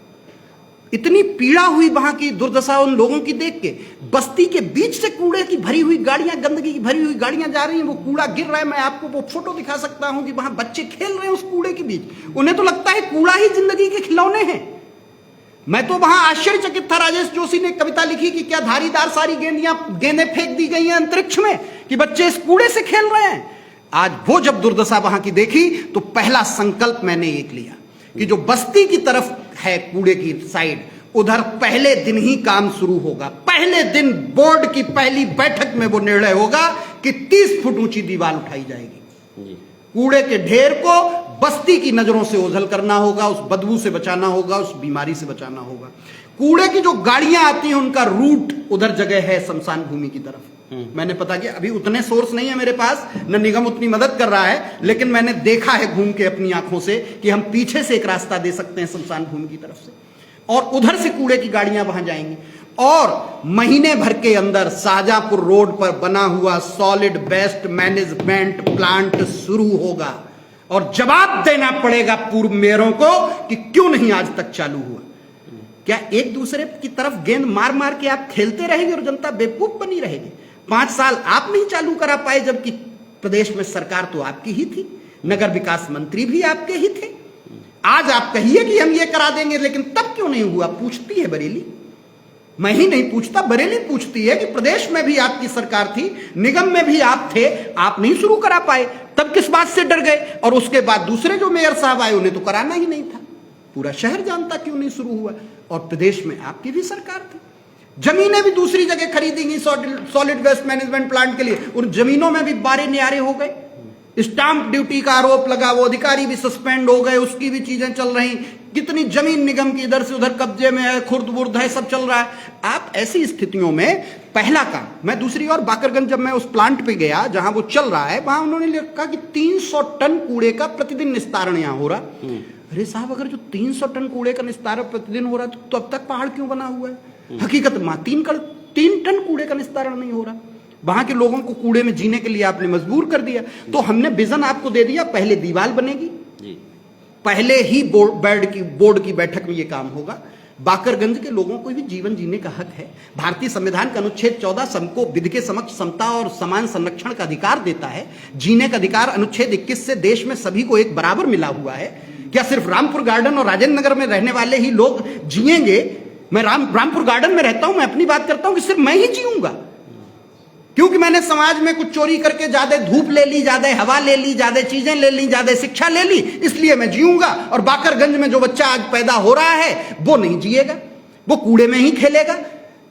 इतनी पीड़ा हुई वहां की दुर्दशा उन लोगों की देख के। बस्ती के बीच से कूड़े की भरी हुई गाड़ियां, गंदगी की भरी हुई गाड़ियां जा रही हैं, वो कूड़ा गिर रहा है। मैं आपको वो फोटो दिखा सकता हूं कि वहां बच्चे खेल रहे हैं उस कूड़े के बीच। उन्हें तो लगता है कूड़ा ही जिंदगी के खिलौने हैं। मैं तो वहां आश्चर्यचकित था। राजेश जोशी ने कविता लिखी कि क्या धारीदार सारी गेंदें फेंक दी गई हैं अंतरिक्ष में, कि बच्चे इस कूड़े से खेल रहे हैं। आज वो जब दुर्दशा वहां की देखी तो पहला संकल्प मैंने एक लिया कि जो बस्ती की तरफ है कूड़े की साइड, उधर पहले दिन ही काम शुरू होगा। पहले दिन बोर्ड की पहली बैठक में वो निर्णय होगा कि 30 फुट ऊंची दीवार उठाई जाएगी। कूड़े के ढेर को बस्ती की नजरों से ओझल करना होगा, उस बदबू से बचाना होगा, उस बीमारी से बचाना होगा। कूड़े की जो गाड़ियां आती हैं उनका रूट उधर जगह है शमशान भूमि की तरफ। मैंने पता किया, अभी उतने सोर्स नहीं है मेरे पास, न निगम उतनी मदद कर रहा है, लेकिन मैंने देखा है घूम के अपनी आंखों से कि हम पीछे से एक रास्ता दे सकते हैं शमशान भूमि की तरफ से, और उधर से कूड़े की गाड़ियां वहां जाएंगी, और महीने भर के अंदर शाहजहांपुर रोड पर बना हुआ सॉलिड वेस्ट मैनेजमेंट प्लांट शुरू होगा, और जवाब देना पड़ेगा पूर्व मेयरों को कि क्यों नहीं आज तक चालू हुआ। क्या एक दूसरे की तरफ गेंद मार मार के आप खेलते रहेंगे और जनता बेवकूफ बनी रहेगी? 5 साल आप नहीं चालू करा पाए, जबकि प्रदेश में सरकार तो आपकी ही थी, नगर विकास मंत्री भी आपके ही थे। आज आप कहिए कि हम ये करा देंगे, लेकिन तब क्यों नहीं हुआ? पूछती है बरेली, मैं ही नहीं पूछता, बरेली पूछती है कि प्रदेश में भी आपकी सरकार थी, निगम में भी आप थे, आप नहीं शुरू करा पाए, तब किस बात से डर गए? और उसके बाद दूसरे जो मेयर साहब आए उन्हें तो कराना ही नहीं था। पूरा शहर जानता क्यों नहीं शुरू हुआ? और प्रदेश में आपकी भी सरकार थी, जमीनें भी दूसरी जगह खरीदेंगी सॉलिड वेस्ट मैनेजमेंट प्लांट के लिए, उन जमीनों में भी बारे न्यारे हो गए, स्टाम्प ड्यूटी का आरोप लगा, वो अधिकारी भी सस्पेंड हो गए, उसकी भी चीजें चल रही, कितनी जमीन निगम की इधर से उधर कब्जे में है, खुर्द बुर्द है, सब चल रहा है। आप ऐसी स्थितियों में पहला काम, मैं दूसरी ओर बाकरगंज जब मैं उस प्लांट पे गया जहां वो चल रहा है, वहां उन्होंने लिखा कि 300 टन कूड़े का प्रतिदिन निस्तारण यहां हो रहा। अरे साहब, अगर जो 300 टन कूड़े का निस्तारण प्रतिदिन हो रहा है तो अब तक पहाड़ क्यों बना हुआ है? हकीकत में 3 टन कूड़े का निस्तारण नहीं हो रहा। वहां के लोगों को कूड़े में जीने के लिए आपने मजबूर कर दिया। तो हमने विजन आपको दे दिया, पहले दीवार बनेगी, पहले ही बोर्ड की बैठक में यह काम होगा। बाकरगंज के लोगों को भी जीवन जीने का हक है। भारतीय संविधान का अनुच्छेद 14 सबको विधि के समक्ष समता और समान संरक्षण का अधिकार देता है। जीने का अधिकार अनुच्छेद 21 से देश में सभी को एक बराबर मिला हुआ है। क्या सिर्फ रामपुर गार्डन और राजेंद्र नगर में रहने वाले ही लोग जिएंगे? मैं रामपुर गार्डन में रहता हूं, मैं अपनी बात करता हूं कि सिर्फ मैं ही जीऊंगा क्योंकि मैंने समाज में कुछ चोरी करके ज्यादा धूप ले ली, ज्यादा हवा ले ली, ज्यादा चीजें ले ली, ज्यादा शिक्षा ले ली, इसलिए मैं जीऊंगा। और बाकरगंज में जो बच्चा आज पैदा हो रहा है वो नहीं जिएगा, वो कूड़े में ही खेलेगा।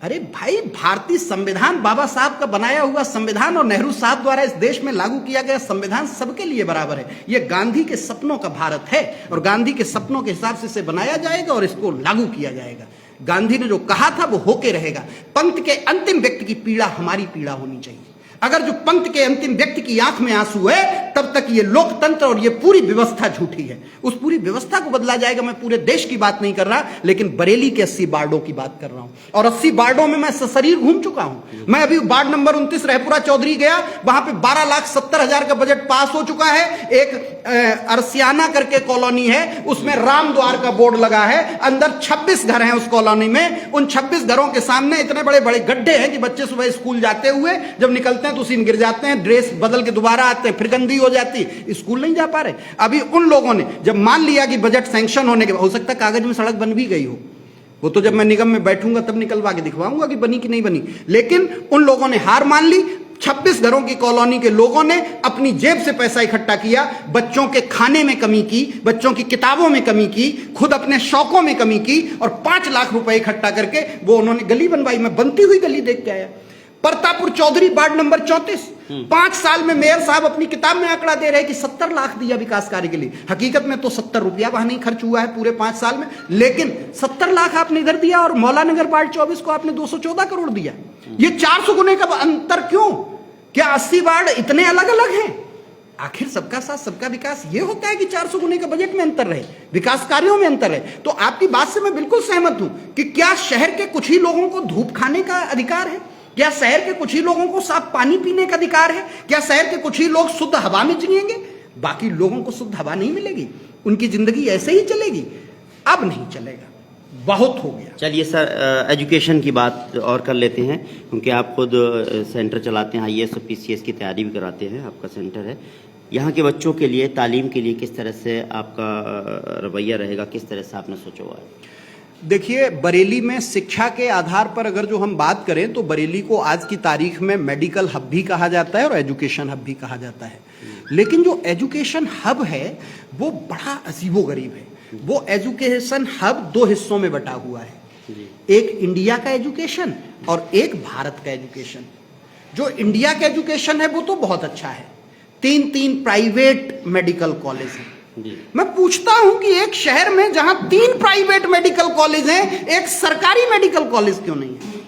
अरे भाई, भारतीय संविधान, बाबा साहब का बनाया हुआ संविधान और नेहरू साहब द्वारा इस देश में लागू किया गया संविधान सबके लिए बराबर है। यह गांधी के सपनों का भारत है और गांधी के सपनों के हिसाब से इसे बनाया जाएगा और इसको लागू किया जाएगा। गांधी ने जो कहा था वो होके रहेगा। पंक्ति के अंतिम व्यक्ति की पीड़ा हमारी पीड़ा होनी चाहिए। अगर जो पंक्ति के अंतिम व्यक्ति की आंख में आंसू है, तब तक ये लोकतंत्र और ये पूरी व्यवस्था झूठी है। उस पूरी व्यवस्था को बदला जाएगा। मैं पूरे देश की बात नहीं कर रहा, लेकिन बरेली के 80 वार्डों की बात कर रहा हूं। और 80 वार्डों में मैं सशरीर घूम चुका हूं। मैं अभी वार्ड नंबर 29 रहपुरा चौधरी गया, वहां पे 12,70,000 का बजट पास हो चुका है। एक अरसियाना करके कॉलोनी है, उसमें राम द्वार का बोर्ड लगा है। अंदर 26 घर हैं उस कॉलोनी में। उन 26 घरों के सामने इतने बड़े बड़े गड्ढे हैं कि बच्चे सुबह स्कूल जाते हुए जब निकलते तो उसी में गिर जाते हैं, ड्रेस बदल के दोबारा आते हैं, फिर गंदी हो जाती, स्कूल नहीं जा पा रहे। अभी उन लोगों ने जब मान लिया कि बजट सैंक्शन होने के बाद, हो सकता है कागज में सड़क बन भी गई हो, वो तो जब मैं निगम में बैठूंगा तब निकलवा के दिखवाऊंगा कि बनी कि नहीं बनी, लेकिन उन लोगों ने हार मान ली। 26 घरों की कॉलोनी के लोगों ने अपनी जेब से पैसा इकट्ठा किया, बच्चों के खाने में कमी की, बच्चों की किताबों में कमी की, खुद अपने शौकों में कमी की और 5 लाख रुपए इकट्ठा करके वो उन्होंने गली बनवाई। मैं बनती हुई गली देख के आया। परतापुर चौधरी वार्ड नंबर 34, 5 साल में मेयर साहब अपनी किताब में आंकड़ा दे रहे हैं कि 70 लाख दिया विकास कार्य के लिए। हकीकत में तो 70 रुपया वहां नहीं खर्च हुआ है पूरे 5 साल में, लेकिन 70 लाख आपने इधर दिया और मौलानगर वार्ड 24 को आपने 214 करोड़ दिया। ये 400 गुने का अंतर क्यों? क्या 80 वार्ड इतने अलग अलग हैं? आखिर सबका साथ सबका विकास ये होता है कि 400 गुने का बजट में अंतर रहे, विकास कार्यों में अंतर रहे। तो आपकी बात से मैं बिल्कुल सहमत हूं कि क्या शहर के कुछ ही लोगों को धूप खाने का अधिकार है? क्या शहर के कुछ ही लोगों को साफ पानी पीने का अधिकार है? क्या शहर के कुछ ही लोग शुद्ध हवा में जिएंगे? बाकी लोगों को शुद्ध हवा नहीं मिलेगी, उनकी जिंदगी ऐसे ही चलेगी? अब नहीं चलेगा, बहुत हो गया। चलिए सर, एजुकेशन की बात और कर लेते हैं, क्योंकि आप खुद सेंटर चलाते हैं, IAS और PCS की तैयारी भी कराते हैं, आपका सेंटर है। यहाँ के बच्चों के लिए, तालीम के लिए किस तरह से आपका रवैया रहेगा, किस तरह से आपने सोचा हुआ है? देखिए, बरेली में शिक्षा के आधार पर अगर जो हम बात करें तो बरेली को आज की तारीख में मेडिकल हब भी कहा जाता है और एजुकेशन हब भी कहा जाता है। लेकिन जो एजुकेशन हब है वो बड़ा अजीबोगरीब है। वो एजुकेशन हब 2 हिस्सों में बटा हुआ है, एक इंडिया का एजुकेशन और एक भारत का एजुकेशन। जो इंडिया का एजुकेशन है वो तो बहुत अच्छा है, 3 प्राइवेट मेडिकल कॉलेज हैं। मैं पूछता हूं कि एक शहर में जहां 3 प्राइवेट मेडिकल कॉलेज हैं, एक सरकारी मेडिकल कॉलेज क्यों नहीं है?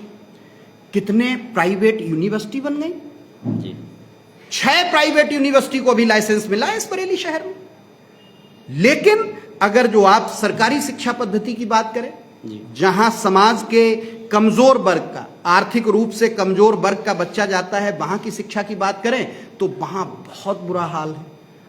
कितने प्राइवेट यूनिवर्सिटी बन गई? जी 6 प्राइवेट यूनिवर्सिटी को अभी लाइसेंस मिला है इस बरेली शहर में। लेकिन अगर जो आप सरकारी शिक्षा पद्धति की बात करें, जहां समाज के कमजोर वर्ग का, आर्थिक रूप से कमजोर वर्ग का बच्चा जाता है, वहां की शिक्षा की बात करें तो वहां बहुत बुरा हाल है,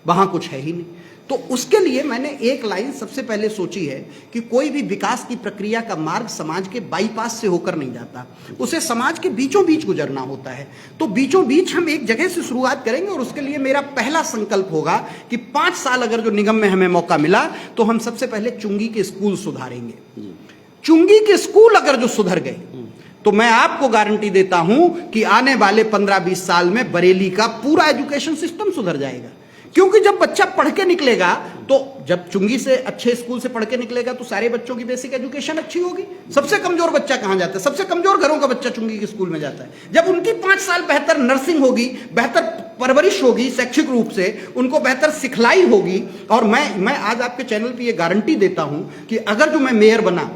वहां कुछ है ही नहीं। तो उसके लिए मैंने एक लाइन सबसे पहले सोची है कि कोई भी विकास की प्रक्रिया का मार्ग समाज के बाईपास से होकर नहीं जाता, उसे समाज के बीचों बीच गुजरना होता है। तो बीचों बीच हम एक जगह से शुरुआत करेंगे और उसके लिए मेरा पहला संकल्प होगा कि 5 साल अगर जो निगम में हमें मौका मिला तो हम सबसे पहले चुंगी के स्कूल सुधारेंगे। चुंगी के स्कूल अगर जो सुधर गए तो मैं आपको गारंटी देता हूं कि आने वाले 15-20 साल में बरेली का पूरा एजुकेशन सिस्टम सुधर जाएगा। क्योंकि जब बच्चा पढ़ के निकलेगा, तो जब चुंगी से अच्छे स्कूल से पढ़ के निकलेगा तो सारे बच्चों की बेसिक एजुकेशन अच्छी होगी। सबसे कमजोर बच्चा कहां जाता है? सबसे कमजोर घरों का बच्चा चुंगी के स्कूल में जाता है। जब उनकी 5 साल बेहतर नर्सिंग होगी, बेहतर परवरिश होगी, शैक्षिक रूप से उनको बेहतर सिखलाई होगी। और मैं आज आपके चैनल पर यह गारंटी देता हूं कि अगर जो मैं मेयर बना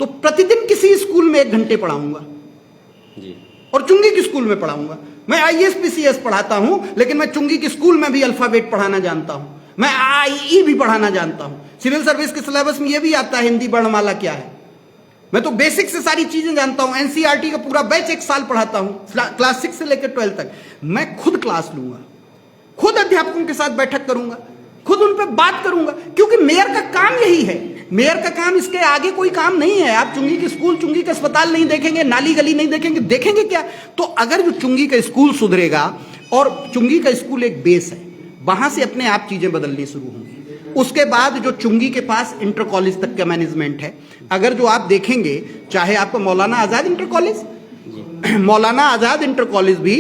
तो प्रतिदिन किसी स्कूल में 1 घंटे पढ़ाऊंगा और चुंगी के स्कूल में पढ़ाऊंगा। मैं IAS PCS पढ़ाता हूं, लेकिन मैं चुंगी के स्कूल में भी अल्फाबेट पढ़ाना जानता हूं, मैं IE भी पढ़ाना जानता हूं। सिविल सर्विस के सिलेबस में यह भी आता है हिंदी वर्णमाला क्या है। मैं तो बेसिक से सारी चीजें जानता हूं। NCERT का पूरा बैच 1 साल पढ़ाता हूं, क्लास 6 से लेकर 12 तक। मैं खुद क्लास लूंगा, खुद अध्यापकों के साथ बैठक करूंगा, खुद उन पर बात करूंगा, क्योंकि मेयर का काम यही है। मेयर का काम, इसके आगे कोई काम नहीं है। आप चुंगी के स्कूल, चुंगी के अस्पताल नहीं देखेंगे, नाली गली नहीं देखेंगे, देखेंगे क्या? तो अगर जो चुंगी का स्कूल सुधरेगा, और चुंगी का स्कूल एक बेस है, वहां से अपने आप चीजें बदलनी शुरू होंगी। उसके बाद जो चुंगी के पास इंटर कॉलेज तक का मैनेजमेंट है, अगर जो आप देखेंगे, चाहे आपका Maulana Azad inter college, Maulana Azad inter college भी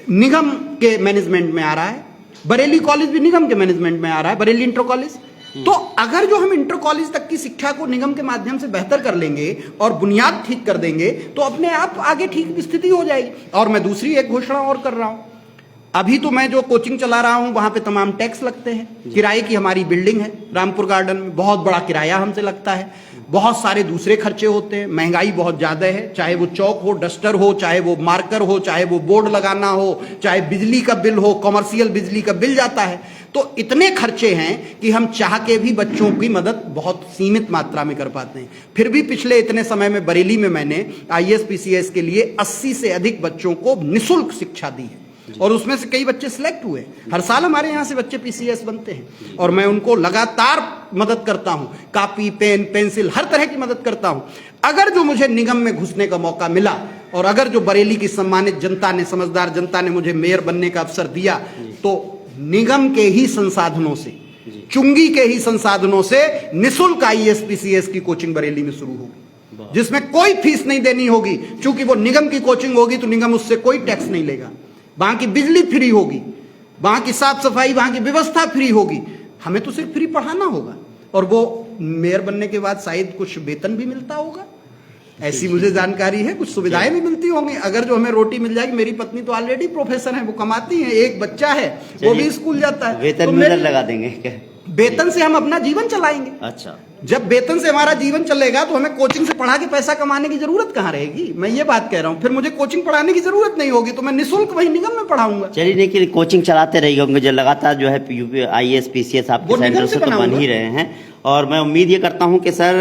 निगम के मैनेजमेंट में आ रहा है, बरेली कॉलेज भी निगम के मैनेजमेंट में आ रहा है, बरेली इंटर कॉलेज। तो अगर जो हम इंटर कॉलेज तक की शिक्षा को निगम के माध्यम से बेहतर कर लेंगे और बुनियाद ठीक कर देंगे, तो अपने आप आगे ठीक स्थिति हो जाएगी। और मैं दूसरी एक घोषणा और कर रहा हूं, अभी तो मैं जो कोचिंग चला रहा हूं वहां पे तमाम टैक्स लगते हैं। किराए की हमारी बिल्डिंग है रामपुर गार्डन में, बहुत बड़ा किराया हमसे लगता है, बहुत सारे दूसरे खर्चे होते हैं, महंगाई बहुत ज्यादा है, चाहे वो चौक हो, डस्टर हो, चाहे वो मार्कर हो, चाहे वो बोर्ड लगाना हो, चाहे बिजली का बिल हो, कॉमर्शियल बिजली का बिल जाता है। तो इतने खर्चे हैं कि हम चाह के भी बच्चों की मदद बहुत सीमित मात्रा में कर पाते हैं। फिर भी पिछले इतने समय में बरेली में मैंने IAS PCS के लिए 80 से अधिक बच्चों को निःशुल्क शिक्षा दी है, और उसमें से कई बच्चे सिलेक्ट हुए। हर साल हमारे यहाँ से बच्चे PCS बनते हैं और मैं उनको लगातार मदद करता हूं, कापी, पेन, पेंसिल, हर तरह की मदद करता हूं। अगर जो मुझे निगम में घुसने का मौका मिला, और अगर जो बरेली की सम्मानित जनता ने, समझदार जनता ने मुझे मेयर बनने का अवसर दिया, तो निगम के ही संसाधनों से, चुंगी के ही संसाधनों से निःशुल्क IAS PCS की कोचिंग बरेली में शुरू होगी, जिसमें कोई फीस नहीं देनी होगी। चूंकि वो निगम की कोचिंग होगी तो निगम उससे कोई टैक्स नहीं लेगा। वहां की बिजली फ्री होगी, वहां की साफ सफाई, वहां की व्यवस्था फ्री होगी। हमें तो सिर्फ फ्री पढ़ाना होगा, और वो मेयर बनने के बाद शायद कुछ वेतन भी मिलता होगा, ऐसी मुझे जानकारी है, कुछ सुविधाएं भी मिलती होंगी। अगर जो हमें रोटी मिल जाएगी, मेरी पत्नी तो ऑलरेडी प्रोफेसर है, वो कमाती है, एक बच्चा है, वो भी स्कूल जाता है, वेतन तो मिलर लगा देंगे क्या? वेतन से हम अपना जीवन चलाएंगे। अच्छा, जब वेतन से हमारा जीवन चलेगा तो हमें कोचिंग से पढ़ा के पैसा कमाने की जरूरत कहां रहेगी? मैं ये बात कह रहा हूं, फिर मुझे कोचिंग पढ़ाने की जरूरत नहीं होगी, तो मैं निःशुल्क वही निगम में पढ़ाऊंगा। चलिए, लेकिन कोचिंग चलाते रहिएगा, जो लगातार जो है IAS PCS आपके सेंटर से तो बन ही रहे हैं। और मैं उम्मीद ये करता हूं कि सर,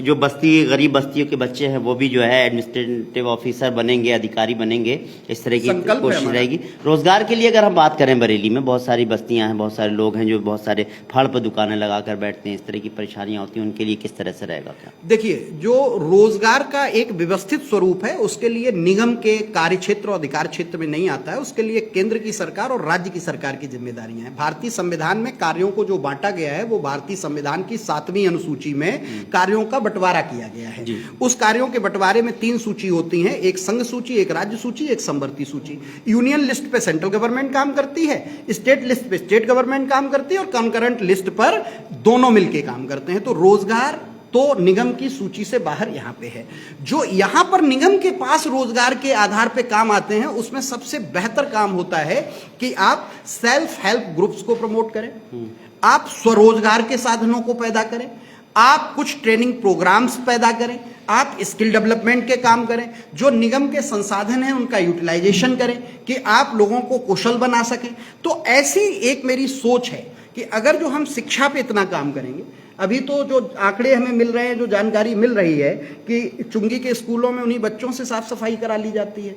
जो गरीब बस्तियों के बच्चे हैं वो भी जो है एडमिनिस्ट्रेटिव ऑफिसर बनेंगे, अधिकारी बनेंगे, इस तरह की कोशिश रहेगी। रोजगार के लिए अगर हम बात करें, बरेली में बहुत सारी बस्तियां हैं, बहुत सारे लोग हैं जो बहुत सारे फल पर दुकानें लगाकर बैठते हैं, इस तरह की परेशानियां होती हैं, उनके लिए किस तरह से रहेगा क्या? देखिए, जो रोजगार का एक व्यवस्थित स्वरूप है, उसके लिए निगम के कार्य क्षेत्र और अधिकार क्षेत्र में नहीं आता है, उसके लिए केंद्र की सरकार और राज्य की सरकार की जिम्मेदारियां हैं। भारतीय संविधान में कार्यों को जो बांटा गया है, वो भारतीय संविधान की 7वीं अनुसूची में कार्यों का बंटवारा किया गया है। उस कार्यों के बंटवारे में 3 सूची होती हैं, एक संघ सूची, एक राज्य सूची, एक समवर्ती सूची। यूनियन लिस्ट पे सेंट्रल गवर्नमेंट काम करती है, स्टेट लिस्ट पे स्टेट गवर्नमेंट काम करती है, और कंकरेंट लिस्ट पर दोनों मिलकर काम करते हैं। तो रोजगार तो निगम की सूची से बाहर यहां पे है। जो यहां पर निगम के पास रोजगार के आधार पे काम आते हैं, उसमें सबसे बेहतर काम होता है कि आप सेल्फ हेल्प ग्रुप्स को प्रमोट करें, आप स्वरोजगार के साधनों को पैदा करें, आप कुछ ट्रेनिंग प्रोग्राम्स पैदा करें, आप स्किल डेवलपमेंट के काम करें, जो निगम के संसाधन हैं उनका यूटिलाइजेशन करें कि आप लोगों को कुशल बना सकें। तो ऐसी एक मेरी सोच है कि अगर जो हम शिक्षा पे इतना काम करेंगे, अभी तो जो आंकड़े हमें मिल रहे हैं, जो जानकारी मिल रही है कि चुंगी के स्कूलों में उन्हीं बच्चों से साफ सफाई करा ली जाती है,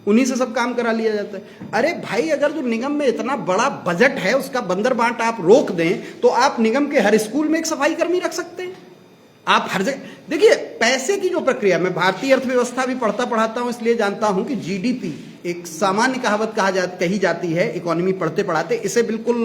उन्हीं से सब काम करा लिया जाता है। अरे भाई, अगर जो निगम में इतना बड़ा बजट है उसका बंदर बांट आप रोक दें तो आप निगम के हर स्कूल में एक सफाई कर्मी रख सकते हैं। आप हर जगह देखिए, पैसे की जो प्रक्रिया, मैं भारतीय अर्थव्यवस्था भी पढ़ाता हूं, इसलिए जानता हूं कि जीडीपी एक सामान्य कहावत कही जाती है इकोनॉमी पढ़ते पढ़ाते। इसे बिल्कुल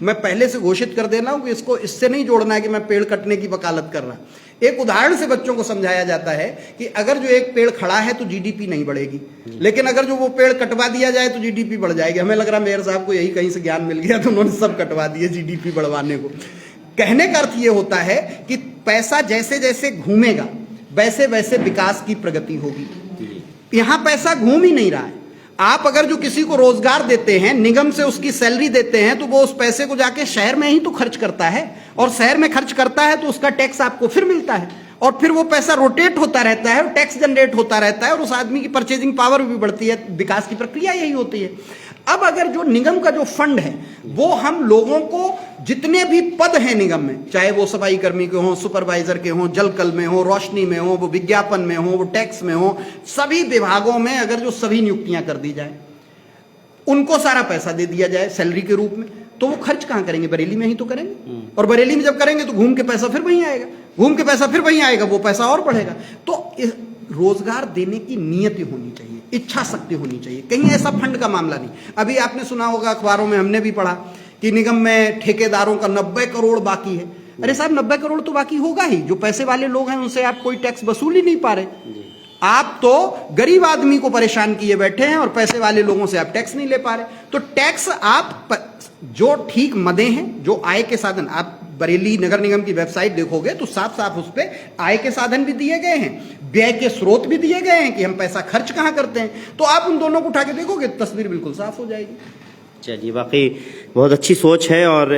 मैं पहले से घोषित कर देना हूं कि इसको इससे नहीं जोड़ना है कि मैं पेड़ कटने की वकालत कर रहा। एक उदाहरण से बच्चों को समझाया जाता है कि अगर जो एक पेड़ खड़ा है तो जीडीपी नहीं बढ़ेगी, लेकिन अगर जो वो पेड़ कटवा दिया जाए तो जीडीपी बढ़ जाएगी। हमें लग रहा मेयर साहब को यही कहीं से ज्ञान मिल गया तो उन्होंने सब कटवा दिए जीडीपी बढ़वाने को। कहने का अर्थ ये होता है कि पैसा जैसे जैसे घूमेगा वैसे वैसे विकास की प्रगति होगी। यहां पैसा घूम ही नहीं रहा है। आप अगर जो किसी को रोजगार देते हैं, निगम से उसकी सैलरी देते हैं, तो वो उस पैसे को जाके शहर में ही तो खर्च करता है, और शहर में खर्च करता है तो उसका टैक्स आपको फिर मिलता है, और फिर वो पैसा रोटेट होता रहता है और टैक्स जनरेट होता रहता है, और उस आदमी की परचेजिंग पावर भी बढ़ती है। विकास की प्रक्रिया यही होती है। अब अगर जो निगम का जो फंड है वो हम लोगों को, जितने भी पद हैं निगम में, चाहे वो सफाई कर्मी के हों, सुपरवाइजर के हों, जलकल में हो, रोशनी में हो, वो विज्ञापन में हो, वो टैक्स में हो, सभी विभागों में अगर जो सभी नियुक्तियां कर दी जाए, उनको सारा पैसा दे दिया जाए सैलरी के रूप में, तो वो खर्च कहां करेंगे? बरेली में ही तो करेंगे। और बरेली में जब करेंगे तो घूम के पैसा फिर वहीं आएगा, घूम के पैसा फिर वहीं आएगा, वो पैसा और बढ़ेगा। तो रोजगार देने की नीयत होनी चाहिए, इच्छा शक्ति होनी चाहिए। कहीं ऐसा फंड का मामला नहीं। अभी आपने सुना होगा, अखबारों में हमने भी पढ़ा कि निगम में ठेकेदारों का 90 करोड़ बाकी है। अरे साहब, 90 करोड़ तो बाकी होगा ही। जो पैसे वाले लोग हैं उनसे आप कोई टैक्स वसूल ही नहीं पा रहे। आप तो गरीब आदमी को परेशान किए बैठे हैं और पैसे वाले लोगों से आप टैक्स नहीं ले पा रहे। तो टैक्स आप जो ठीक मदे हैं, जो आय के साधन, आप बरेली नगर निगम की वेबसाइट देखोगे तो साफ साफ उस पर आय के साधन भी दिए गए हैं, व्यय के स्रोत भी दिए गए हैं कि हम पैसा खर्च कहां करते हैं। तो आप उन दोनों को उठा के देखोगे, तस्वीर बिल्कुल साफ हो जाएगी। चलिए, वाकई बहुत अच्छी सोच है। और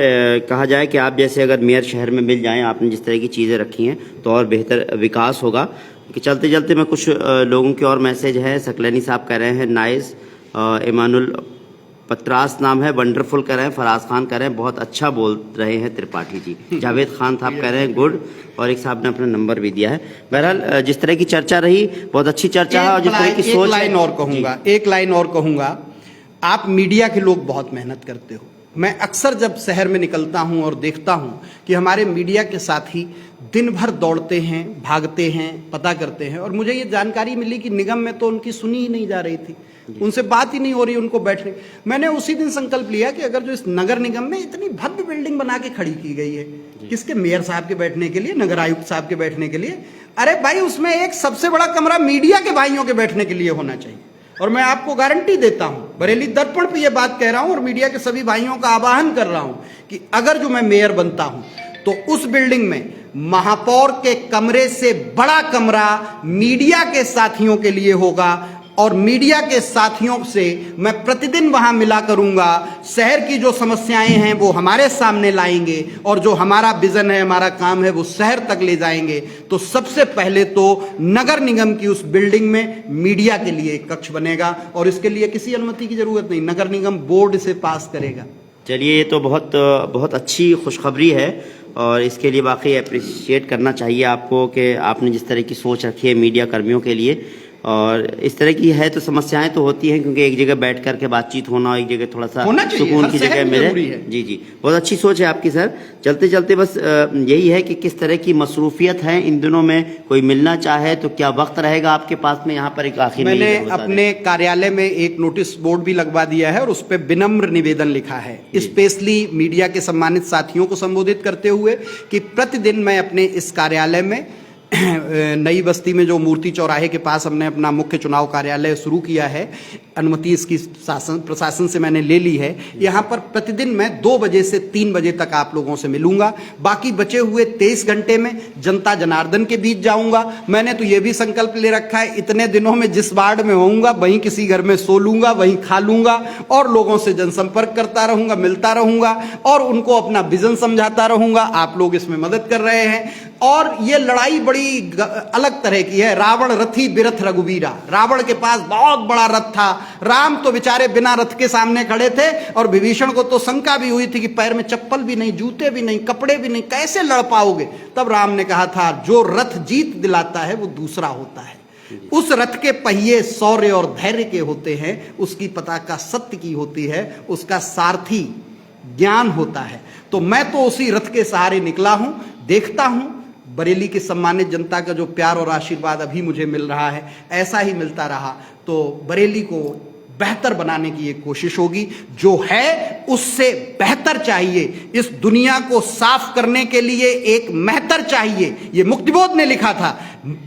कहा जाए कि आप जैसे अगर मेयर शहर में मिल जाएं, आपने जिस तरह की चीज़ें रखी हैं, तो और बेहतर विकास होगा। कि चलते चलते मैं कुछ लोगों के और मैसेज है। सकलैनी साहब कह रहे हैं नाइस, इमानुल पत्रास नाम है, वंडरफुल कह रहे हैं, फराज खान कह रहे हैं बहुत अच्छा बोल रहे हैं त्रिपाठी जी, जावेद खान साहब कह रहे हैं गुड, और एक साहब ने अपना नंबर भी दिया है। बहरहाल जिस तरह की चर्चा रही, बहुत अच्छी चर्चा है। और जिस तरह की सोच, एक लाइन और कहूंगा, आप मीडिया के लोग बहुत मेहनत करते हो। मैं अक्सर जब शहर में निकलता हूं और देखता हूं कि हमारे मीडिया के साथी दिन भर दौड़ते हैं, भागते हैं, पता करते हैं, और मुझे ये जानकारी मिली कि निगम में तो उनकी सुनी ही नहीं जा रही थी, उनसे बात ही नहीं हो रही उनको बैठने। मैंने उसी दिन संकल्प लिया कि अगर जो इस नगर निगम में इतनी भव्य बिल्डिंग बना के खड़ी की गई है, किसके? मेयर साहब के बैठने के लिए, नगर आयुक्त साहब के बैठने के लिए। अरे भाई, उसमें एक सबसे बड़ा कमरा मीडिया के भाइयों के बैठने के लिए होना चाहिए। और मैं आपको गारंटी देता हूं, बरेली दर्पण पे ये बात कह रहा हूं और मीडिया के सभी भाइयों का आह्वान कर रहा हूं कि अगर जो मैं मेयर बनता हूं तो उस बिल्डिंग में महापौर के कमरे से बड़ा कमरा मीडिया के साथियों के लिए होगा, और मीडिया के साथियों से मैं प्रतिदिन वहां मिला करूंगा। शहर की जो समस्याएं हैं वो हमारे सामने लाएंगे, और जो हमारा विजन है, हमारा काम है, वो शहर तक ले जाएंगे। तो सबसे पहले तो नगर निगम की उस बिल्डिंग में मीडिया के लिए एक कक्ष बनेगा, और इसके लिए किसी अनुमति की जरूरत नहीं, नगर निगम बोर्ड से पास करेगा। चलिए, ये तो बहुत अच्छी खुशखबरी है, और इसके लिए वाकई अप्रिशिएट करना चाहिए आपको कि आपने जिस तरह की सोच रखी है मीडिया कर्मियों के लिए। और इस तरह की है तो समस्याएं तो होती हैं, क्योंकि एक जगह बैठ करके बातचीत होना, एक जगह थोड़ा सा सुकून की जगह मिले। जी, बहुत अच्छी सोच है आपकी सर। चलते चलते बस यही है कि किस तरह की मसरूफियत है इन दिनों में, कोई मिलना चाहे तो क्या वक्त रहेगा आपके पास में? यहाँ पर एक आखिर मैंने अपने कार्यालय में एक नोटिस बोर्ड भी लगवा दिया है और उस पर विनम्र निवेदन लिखा है, स्पेशली मीडिया के सम्मानित साथियों को संबोधित करते हुए, कि प्रतिदिन मैं अपने इस कार्यालय में नई बस्ती में जो मूर्ति चौराहे के पास हमने अपना मुख्य चुनाव कार्यालय शुरू किया है, अनुमति इसकी प्रशासन से मैंने ले ली है। यहाँ पर प्रतिदिन मैं 2 बजे से 3 बजे तक आप लोगों से मिलूंगा। बाकी बचे हुए 23 घंटे में जनता जनार्दन के बीच जाऊंगा। मैंने तो ये भी संकल्प ले रखा है, इतने दिनों में जिस वार्ड में होऊंगा वहीं किसी घर में सो लूंगा, वहीं खा लूंगा, और लोगों से जनसंपर्क करता रहूंगा, मिलता रहूंगा, और उनको अपना विजन समझाता रहूंगा। आप लोग इसमें मदद कर रहे हैं। और ये लड़ाई बड़ी अलग तरह की है। रावण रथी बिरथ रघुवीरा, रावण के पास बहुत बड़ा रथ था, राम तो बेचारे बिना रथ के सामने खड़े थे और विभीषण को तो शंका भी हुई थी कि पैर में चप्पल भी नहीं, जूते भी नहीं, कपड़े भी नहीं, कैसे लड़ पाओगे। तब राम ने कहा था जो रथ जीत दिलाता है वो दूसरा होता है, उस रथ के पहिए शौर्य और धैर्य के होते हैं, उसकी पताका सत्य की होती है, उसका सारथी ज्ञान होता है। तो मैं तो उसी रथ के सहारे निकला हूं। देखता हूं बरेली की सम्मानित जनता का जो प्यार और आशीर्वाद अभी मुझे मिल रहा है, ऐसा ही मिलता रहा तो बरेली को बेहतर बनाने की एक कोशिश होगी। जो है उससे बेहतर चाहिए। इस दुनिया को साफ करने के लिए एक मेहतर चाहिए। ये मुक्तिबोध ने लिखा था,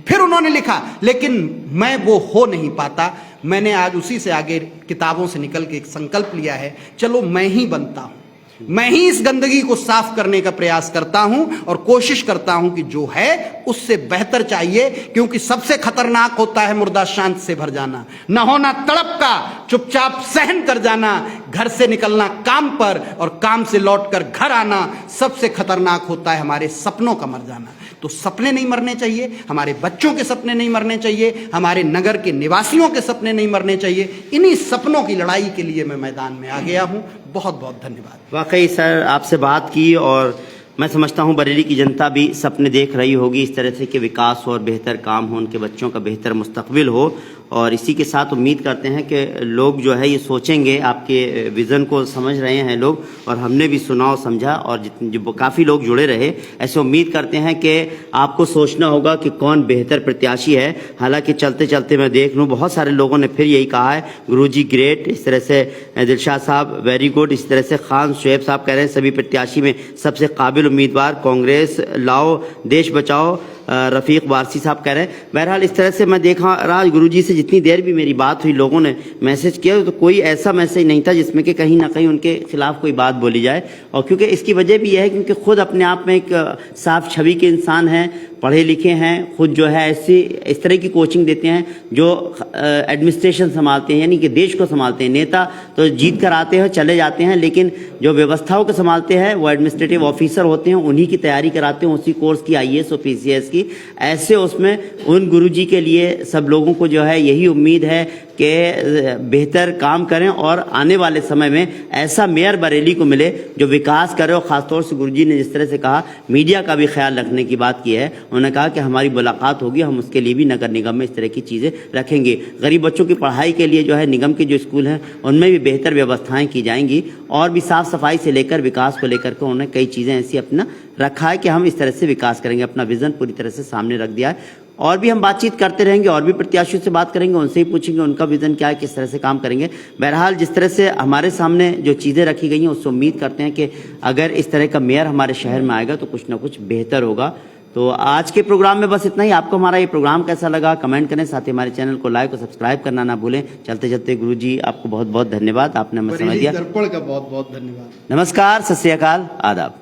फिर उन्होंने लिखा, लेकिन मैं वो हो नहीं पाता। मैंने आज उसी से आगे किताबों से निकल के एक संकल्प लिया है, चलो मैं ही बनता हूं, मैं ही इस गंदगी को साफ करने का प्रयास करता हूं और कोशिश करता हूं कि जो है उससे बेहतर चाहिए। क्योंकि सबसे खतरनाक होता है मुर्दा शांत से भर जाना, न होना तड़प का, चुपचाप सहन कर जाना, घर से निकलना काम पर और काम से लौटकर घर आना। सबसे खतरनाक होता है हमारे सपनों का मर जाना। तो सपने नहीं मरने चाहिए, हमारे बच्चों के सपने नहीं मरने चाहिए, हमारे नगर के निवासियों के सपने नहीं मरने चाहिए। इन्हीं सपनों की लड़ाई के लिए मैं मैदान में आ गया हूं। बहुत बहुत धन्यवाद। वाकई सर, आपसे बात की और मैं समझता हूं बरेली की जनता भी सपने देख रही होगी इस तरह से कि विकास और बेहतर काम हो, उनके बच्चों का बेहतर मुस्तकबिल हो। और इसी के साथ उम्मीद करते हैं कि लोग जो है ये सोचेंगे, आपके विज़न को समझ रहे हैं लोग, और हमने भी सुना और समझा और जो काफ़ी लोग जुड़े रहे। ऐसे उम्मीद करते हैं कि आपको सोचना होगा कि कौन बेहतर प्रत्याशी है। हालांकि चलते चलते मैं देख लूँ बहुत सारे लोगों ने फिर यही कहा है, गुरुजी ग्रेट, इस तरह से दिलशाद साहब वेरी गुड, इस तरह से खान शुएब साहब कह रहे हैं सभी प्रत्याशी में सबसे काबिल उम्मीदवार कांग्रेस लाओ, देश बचाओ, रफ़ीक वारसी साहब कह रहे हैं। बहरहाल इस तरह से मैं देखा रहा, गुरुजी से जितनी देर भी मेरी बात हुई, लोगों ने मैसेज किया तो कोई ऐसा मैसेज नहीं था जिसमें कि कहीं ना कहीं उनके खिलाफ कोई बात बोली जाए। और क्योंकि इसकी वजह भी यह है क्योंकि खुद अपने आप में एक साफ छवि के इंसान हैं, पढ़े लिखे हैं, खुद जो है ऐसी इस तरह की कोचिंग देते हैं जो एडमिनिस्ट्रेशन संभालते हैं, यानी कि देश को संभालते हैं। नेता तो जीत कर आते हैं चले जाते हैं, लेकिन जो व्यवस्थाओं को संभालते हैं वो एडमिनिस्ट्रेटिव ऑफिसर होते हैं, उन्हीं की तैयारी कराते हैं उसी कोर्स की, IAS और PCS की। ऐसे उसमें उन गुरुजी के लिए सब लोगों को जो है यही उम्मीद है कि बेहतर काम करें और आने वाले समय में ऐसा मेयर बरेली को मिले जो विकास करे। और ख़ासतौर से गुरुजी ने जिस तरह से कहा मीडिया का भी ख्याल रखने की बात की है, उन्होंने कहा कि हमारी मुलाकात होगी, हम उसके लिए भी नगर निगम में इस तरह की चीज़ें रखेंगे। गरीब बच्चों की पढ़ाई के लिए जो है निगम के जो स्कूल हैं उनमें भी बेहतर व्यवस्थाएँ की जाएंगी और भी साफ़ सफाई से लेकर विकास को लेकर के उन्होंने कई चीज़ें ऐसी अपना रखा है कि हम इस तरह से विकास करेंगे। अपना विज़न पूरी तरह से सामने रख दिया है और भी हम बातचीत करते रहेंगे और भी प्रत्याशियों से बात करेंगे, उनसे ही पूछेंगे उनका विज़न क्या है, किस तरह से काम करेंगे। बहरहाल जिस तरह से हमारे सामने जो चीज़ें रखी गई हैं उससे उम्मीद करते हैं कि अगर इस तरह का मेयर हमारे शहर में आएगा तो कुछ ना कुछ बेहतर होगा। तो आज के प्रोग्राम में बस इतना ही। आपको हमारा ये प्रोग्राम कैसा लगा कमेंट करें, साथ ही हमारे चैनल को लाइक और सब्सक्राइब करना ना भूलें। चलते चलते गुरुजी आपको बहुत बहुत धन्यवाद, आपने हमें समय दिया। दर्पण का बहुत बहुत धन्यवाद। नमस्कार, सत श्री अकाल, आदाब।